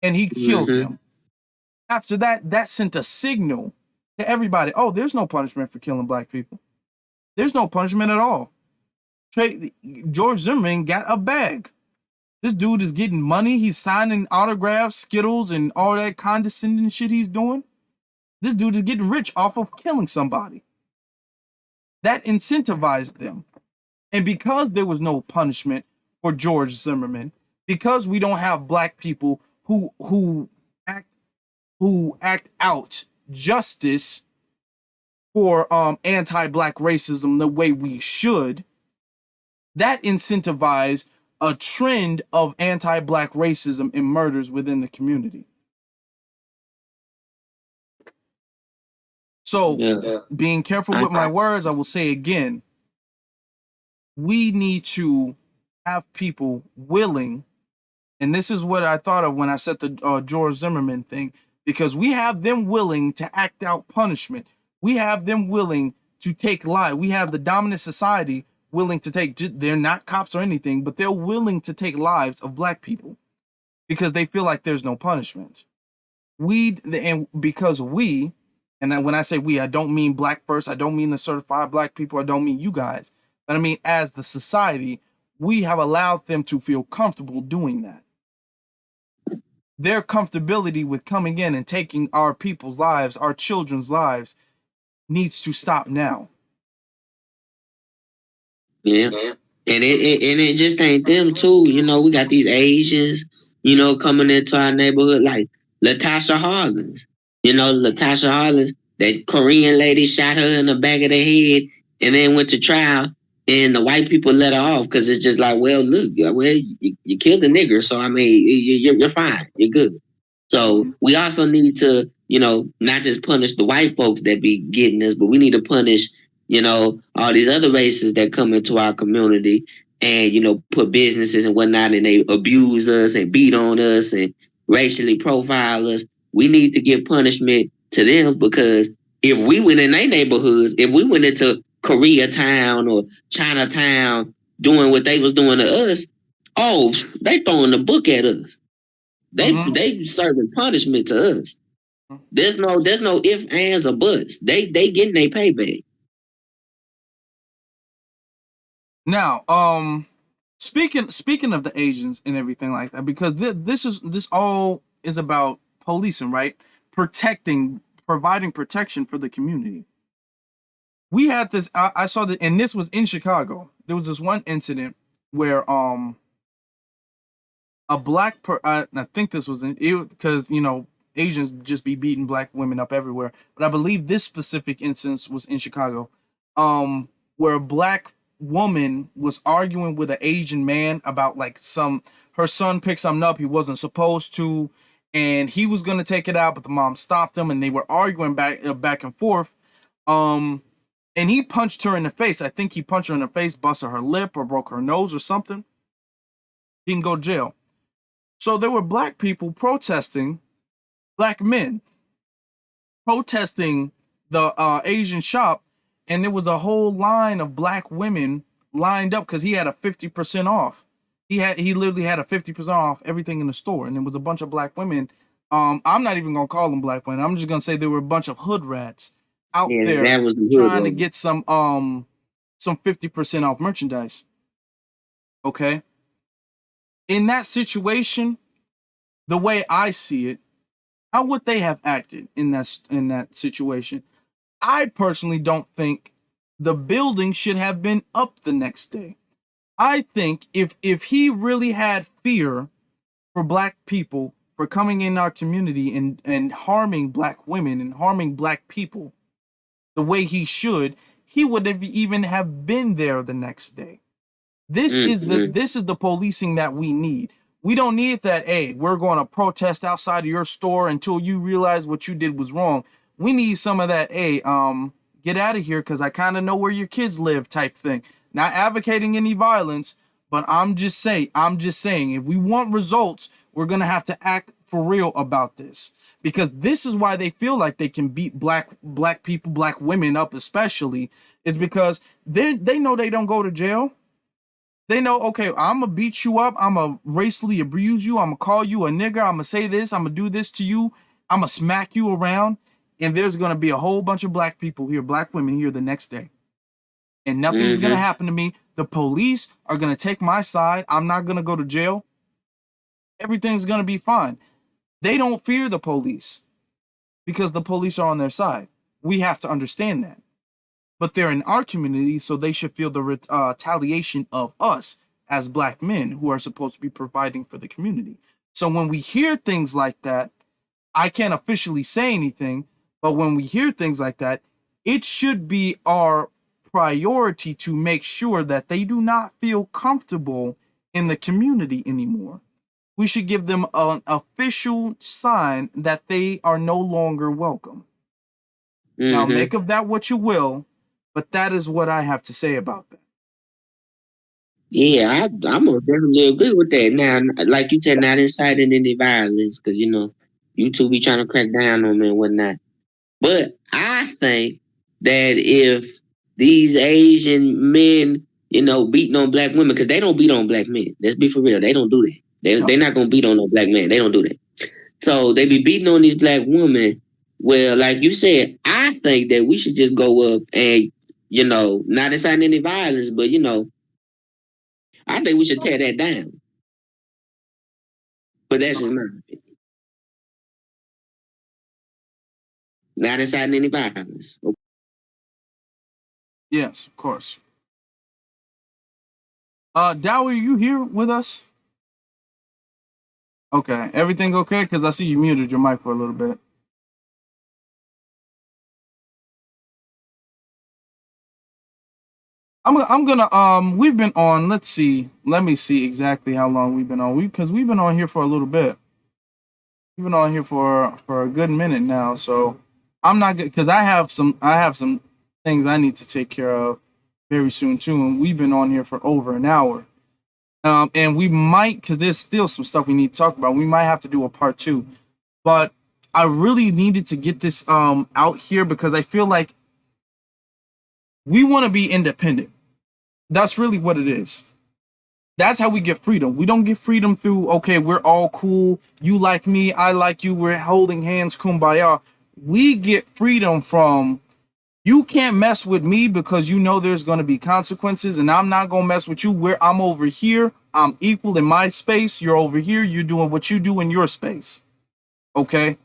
and he killed him. After that, that sent a signal to everybody. Oh, there's no punishment for killing black people. There's no punishment at all. George Zimmerman got a bag. This dude is getting money. He's signing autographs, Skittles, and all that condescending shit he's doing. This dude is getting rich off of killing somebody. That incentivized them. And because there was no punishment for George Zimmerman, because we don't have black people who act out justice for anti-black racism the way we should, that incentivized a trend of anti-black racism and murders within the community. So, being careful with my words, I will say again, we need to have people willing, and this is what I thought of when I said the George Zimmerman thing, because we have them willing to act out punishment. We have them willing to take lives. We have the dominant society willing to take, they're not cops or anything, but they're willing to take lives of black people because they feel like there's no punishment. And when I say we, I don't mean black first. I don't mean the certified black people. I don't mean you guys. But I mean, as the society, we have allowed them to feel comfortable doing that. Their comfortability with coming in and taking our people's lives, our children's lives, needs to stop now.
Yeah. And it just ain't them too. You know, we got these Asians, you know, coming into our neighborhood like Latasha Harlins. You know, Latasha Harlins, that Korean lady shot her in the back of the head and then went to trial, and the white people let her off because it's just like, well, look, you killed a nigger, so I mean, you're fine, you're good. So we also need to not just punish the white folks that be getting us, but we need to punish, all these other races that come into our community and, put businesses and whatnot, and they abuse us and beat on us and racially profile us. We need to give punishment to them, because if we went in their neighborhoods, if we went into Koreatown or Chinatown doing what they was doing to us, they throwing the book at us. They serving punishment to us. There's no ifs, ands, or buts. They getting their payback.
Now, speaking of the Asians and everything like that, because this all is about policing, right? Providing protection for the community. We had this. I saw that, and this was in Chicago. There was this one incident where a black I think this was because Asians just be beating black women up everywhere, but I believe this specific instance was in Chicago, where a black woman was arguing with an Asian man about her son picked something up he wasn't supposed to, and he was gonna take it out, but the mom stopped him, and they were arguing back and forth. And he punched her in the face. I think he punched her in the face, busted her lip, or broke her nose or something. He can go to jail. So there were black people protesting, black men protesting the Asian shop, and there was a whole line of black women lined up because he had a 50% off. He literally had a 50% off everything in the store, and there was a bunch of black women. I'm not even gonna call them black women. I'm just gonna say there were a bunch of hood rats out there trying to get some 50% off merchandise. Okay. In that situation, the way I see it, how would they have acted in that situation? I personally don't think the building should have been up the next day. I think if he really had fear for black people for coming in our community and harming black women and harming black people the way he should, he would have even have been there the next day. This is the policing that we need. We don't need that, hey, we're going to protest outside of your store until you realize what you did was wrong. We need some of that, hey, get out of here because I kind of know where your kids live type thing. Not advocating any violence, but I'm just saying, if we want results, we're going to have to act for real about this. Because this is why they feel like they can beat black people, black women up especially, is because they know they don't go to jail. They know, okay, I'm going to beat you up. I'm going to racially abuse you. I'm going to call you a nigger. I'm going to say this. I'm going to do this to you. I'm going to smack you around. And there's going to be a whole bunch of black people here, black women here the next day. And nothing's going to happen to me. The police are going to take my side. I'm not going to go to jail. Everything's going to be fine. They don't fear the police because the police are on their side. We have to understand that. But they're in our community, so they should feel the retaliation of us as black men who are supposed to be providing for the community. So when we hear things like that, I can't officially say anything, but when we hear things like that, it should be our priority to make sure that they do not feel comfortable in the community anymore. We should give them an official sign that they are no longer welcome. Now, make of that what you will, but that is what I have to say about that.
Yeah, I'm gonna definitely agree with that. Now, like you said, not inciting any violence, because YouTube be trying to crack down on me and whatnot. But I think that if these Asian men, beating on black women, because they don't beat on black men. Let's be for real, they don't do that. They're not gonna beat on no black man. They don't do that. So they be beating on these black women. Well, like you said, I think that we should just go up and, not inciting any violence, but I think we should tear that down. But that's just my opinion. Not inciting any violence. Okay.
Yes, of course. Dalwih, are you here with us? Okay, everything okay? Because I see you muted your mic for a little bit. I'm gonna we've been on, let me see exactly how long we've been on. Because we've been on here for a little bit. We've been on here for a good minute now, so I'm not good because I have some things I need to take care of very soon too, and we've been on here for over an hour. And we might, because there's still some stuff we need to talk about. We might have to do a part two, but I really needed to get this out here because I feel like we want to be independent. That's really what it is. That's how we get freedom. We don't get freedom through, okay, we're all cool. You like me, I like you. We're holding hands, kumbaya. We get freedom from, you can't mess with me because you know there's going to be consequences, and I'm not going to mess with you. Where I'm over here, I'm equal in my space. You're over here, you're doing what you do in your space. Okay?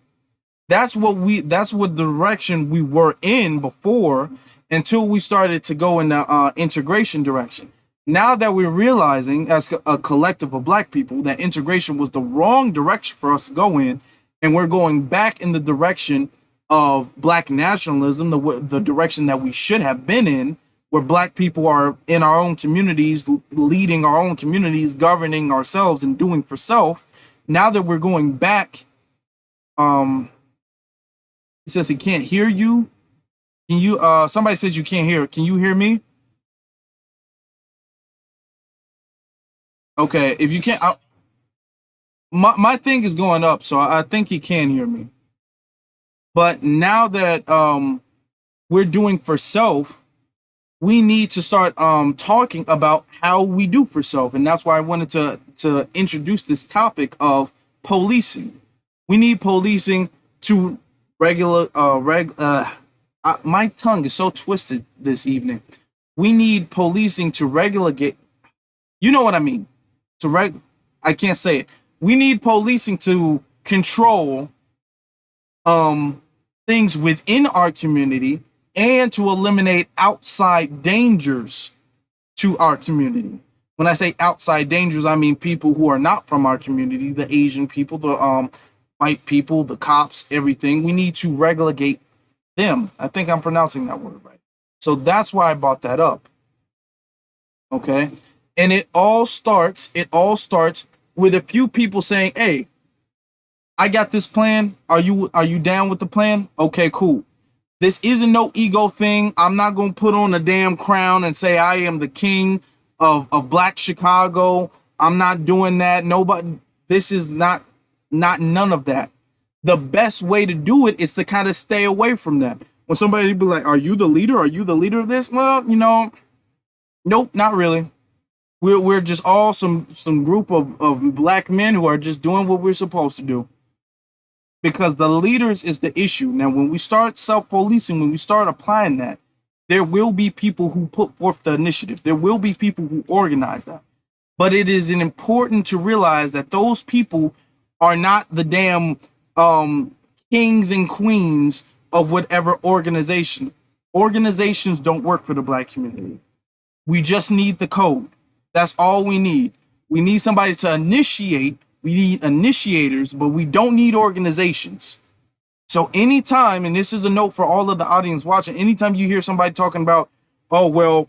That's what direction we were in before, until we started to go in the integration direction. Now that we're realizing as a collective of black people that integration was the wrong direction for us to go in, and we're going back in the direction of black nationalism, the direction that we should have been in, where black people are in our own communities, leading our own communities, governing ourselves and doing for self. Now that we're going back, he says he can't hear you. Can you somebody says you can't hear. Can you hear me? Okay, if you can't, my thing is going up, so I think he can hear me. But now that we're doing for self, we need to start talking about how we do for self, and that's why I wanted to introduce this topic of policing. We need policing to my tongue is so twisted this evening. We need policing to regulate. You know what I mean? I can't say it. We need policing to control things within our community and to eliminate outside dangers to our community. When I say outside dangers, I mean people who are not from our community, the Asian people, the white people, the cops, everything. We need to regulate them. I think I'm pronouncing that word right. So that's why I brought that up. Okay? And it all starts with a few people saying, "Hey, I got this plan. Are you down with the plan? Okay, cool. This isn't no ego thing. I'm not going to put on a damn crown and say I am the king of Black Chicago. I'm not doing that. Nobody, this is not none of that. The best way to do it is to kind of stay away from that. When somebody be like, "Are you the leader? Are you the leader of this?" Well, nope, not really. We're just all some group of black men who are just doing what we're supposed to do. Because the leaders is the issue. Now, when we start self-policing, when we start applying that, there will be people who put forth the initiative. There will be people who organize that. But it is important to realize that those people are not the damn kings and queens of whatever organization. Organizations don't work for the black community. We just need the code. That's all we need. We need somebody to initiate. We need initiators, but we don't need organizations. So anytime, and this is a note for all of the audience watching, anytime you hear somebody talking about, "Oh, well,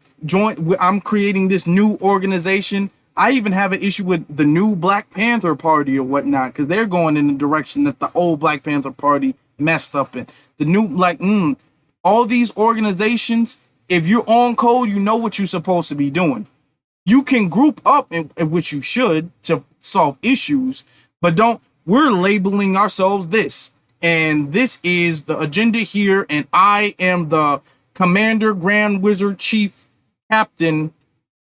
I'm creating this new organization." I even have an issue with the new Black Panther Party or whatnot, because they're going in the direction that the old Black Panther Party messed up in. The new, all these organizations, if you're on code, you know what you're supposed to be doing. You can group up, in which you should, to solve issues, but we're labeling ourselves this, and this is the agenda here, and I am the commander, grand wizard, chief, captain,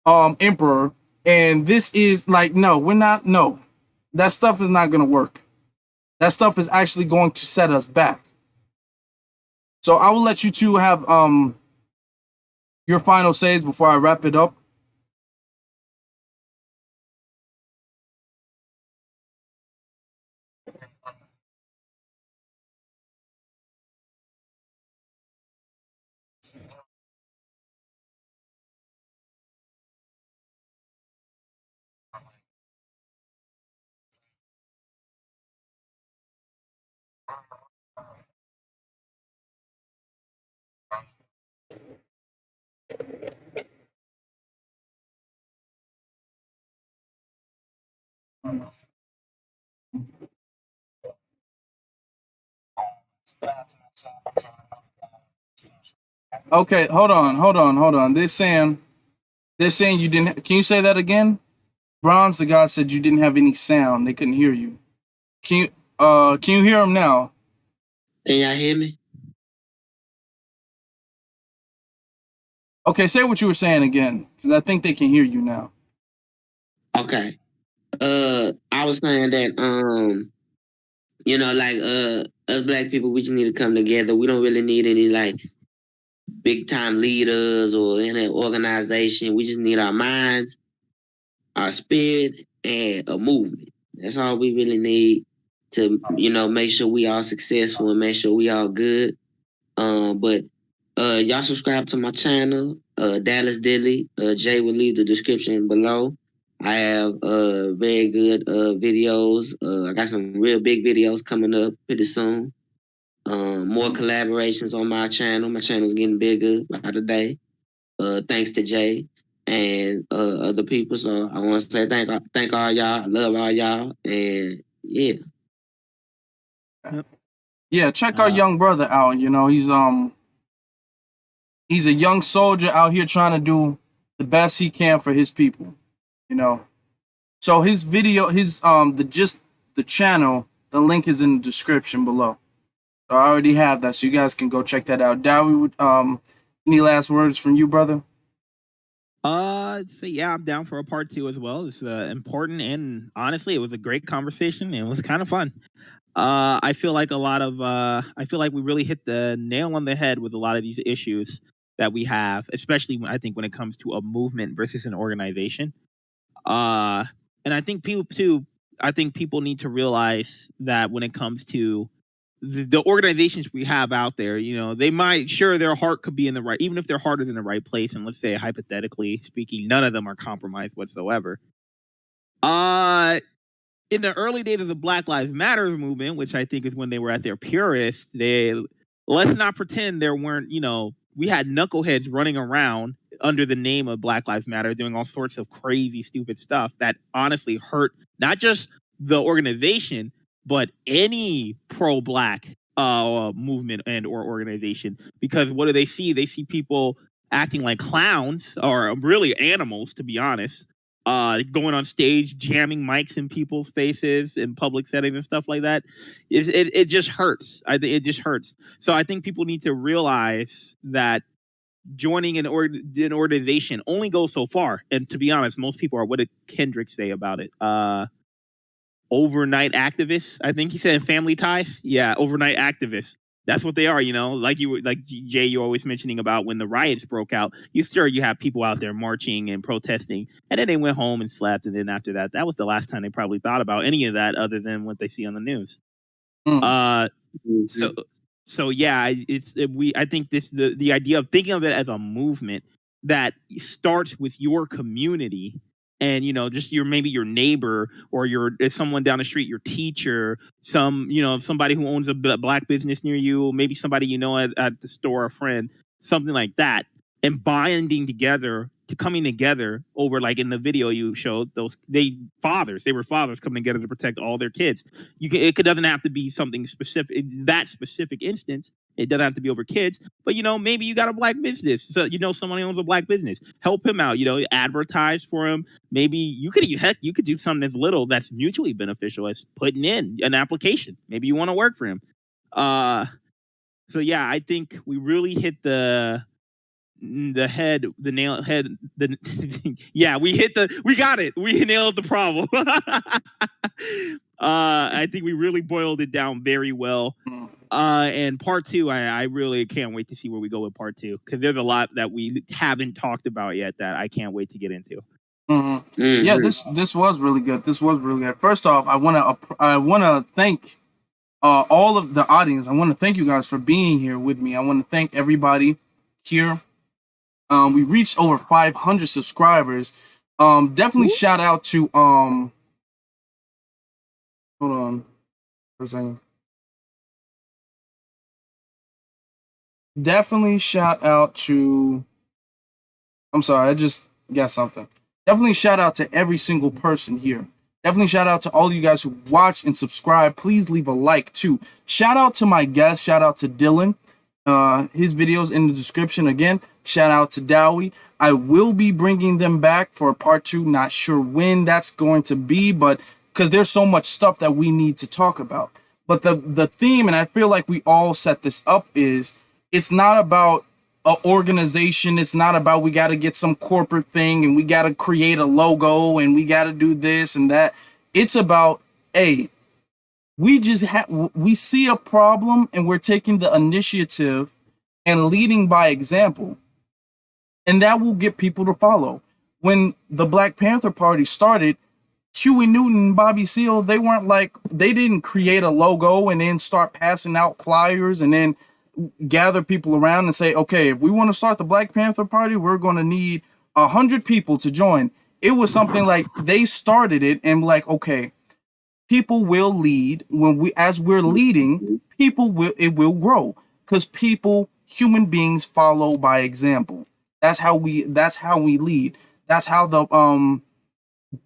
emperor, and this is no, we're not. No, that stuff is not going to work. That stuff is actually going to set us back. So I will let you two have your final says before I wrap it up. Okay, hold on. They're saying you didn't. Can you say that again? Bronze, the guy said you didn't have any sound. They couldn't hear you. Can you hear him now?
Can y'all hear me?
Okay, say what you were saying again, because I think they can hear you now.
Okay. I was saying that you know, like us black people, we just need to come together. We don't really need any like big time leaders or any organization. We just need our minds, our spirit, and a movement. That's all we really need to, you know, make sure we all successful and make sure we all good. But y'all subscribe to my channel, Dallas Dilly. Jay will leave the description below. I have very good videos. I got some real big videos coming up pretty soon. More collaborations on my channel. My channel's getting bigger by the day. Thanks to Jay and other people. So I want to say thank all y'all. I love all y'all. And yeah.
Yeah, check our young brother out. You know, he's a young soldier out here trying to do the best he can for his people. You know. So his video, the channel, the link is in the description below. So I already have that, so you guys can go check that out. Dalwih, any last words from you, brother?
So yeah, I'm down for a part 2 as well. It's important, and honestly, it was a great conversation and it was kind of fun. I feel like we really hit the nail on the head with a lot of these issues that we have, especially I think when it comes to a movement versus an organization. And I think people need to realize that when it comes to the organizations we have out there, you know, they might, sure, their heart could be in the right, even if their heart is in the right place. And let's say, hypothetically speaking, none of them are compromised whatsoever. In the early days of the Black Lives Matter movement, which I think is when they were at their purest, let's not pretend there weren't, you know, we had knuckleheads running around under the name of Black Lives Matter doing all sorts of crazy, stupid stuff that honestly hurt not just the organization, but any pro-Black movement and or organization. Because what do they see? They see people acting like clowns, or really animals, to be honest. Going on stage, jamming mics in people's faces in public settings and stuff like that. It just hurts. I think it just hurts. So I think people need to realize that joining an organization only goes so far. And to be honest, most people are, what did Kendrick say about it? Overnight activists. I think he said in Family Ties. Yeah, overnight activists. That's what they are, you know. Like Jay, you're always mentioning about when the riots broke out. You have people out there marching and protesting, and then they went home and slept. And then after that, that was the last time they probably thought about any of that, other than what they see on the news. So yeah, I think the idea of thinking of it as a movement that starts with your community. And, you know, just maybe your neighbor, or someone down the street, your teacher, somebody who owns a Black business near you, maybe somebody you know at the store, a friend, something like that, and binding together, coming together over, like in the video you showed, they were fathers coming together to protect all their kids. It doesn't have to be something specific, that specific instance. It doesn't have to be over kids, but, you know, maybe you got a Black business. So, you know, someone who owns a Black business, help him out, you know, advertise for him. Maybe you could do something as little that's mutually beneficial as putting in an application. Maybe you want to work for him. So yeah, I think we really hit we nailed the problem. I think we really boiled it down very well. And part 2, I really can't wait to see where we go with part 2, because there's a lot that we haven't talked about yet that I can't wait to get into.
Mm-hmm. Mm-hmm. Yeah, this was really good. First off, I wanna thank all of the audience. I want to thank you guys for being here with me. I want to thank everybody here. We reached over 500 subscribers. Definitely shout out to hold on for a second. Definitely shout out to, I'm sorry, I just got something. Definitely shout out to every single person here. Definitely shout out to all of you guys who watched and subscribed. Please leave a like too. Shout out to my guest. Shout out to Dylan. His videos in the description again. Shout out to Dalwih. I will be bringing them back for a part 2. Not sure when that's going to be, but because there's so much stuff that we need to talk about. But the theme, and I feel like we all set this up, is it's not about an organization. It's not about we got to get some corporate thing and we got to create a logo and we got to do this and that. It's about, hey, we see a problem and we're taking the initiative and leading by example. And that will get people to follow. When the Black Panther Party started, Huey Newton and Bobby Seale, they didn't create a logo and then start passing out flyers and then gather people around and say, okay, if we want to start the Black Panther Party, we're going to need 100 people to join. It was something like they started it and like, okay, people will lead. As we're leading, it will grow, because human beings follow by example. That's how we lead. That's how the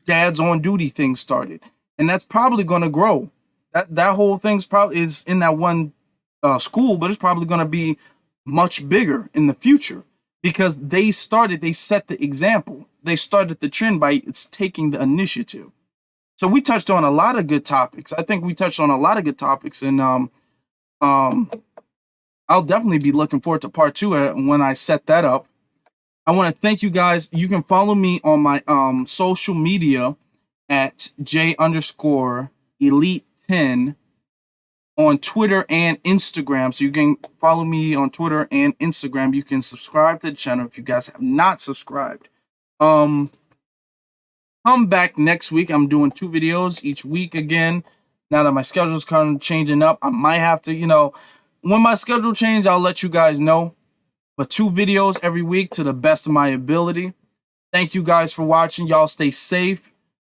dads on duty thing started. And that's probably going to grow. That whole thing's probably is in that one school, but it's probably going to be much bigger in the future, because they set the example. They started the trend by taking the initiative. So we touched on a lot of good topics. I think we touched on a lot of good topics, and I'll definitely be looking forward to part 2 when I set that up. I want to thank you guys. You can follow me on my social media at J_Elite10 on Twitter and Instagram. So you can follow me on Twitter and Instagram. You can subscribe to the channel if you guys have not subscribed. Come back next week. I'm doing 2 videos each week again. Now that my schedule's kind of changing up, I might have to, when my schedule changes, I'll let you guys know. But 2 videos every week to the best of my ability. Thank you guys for watching. Y'all stay safe.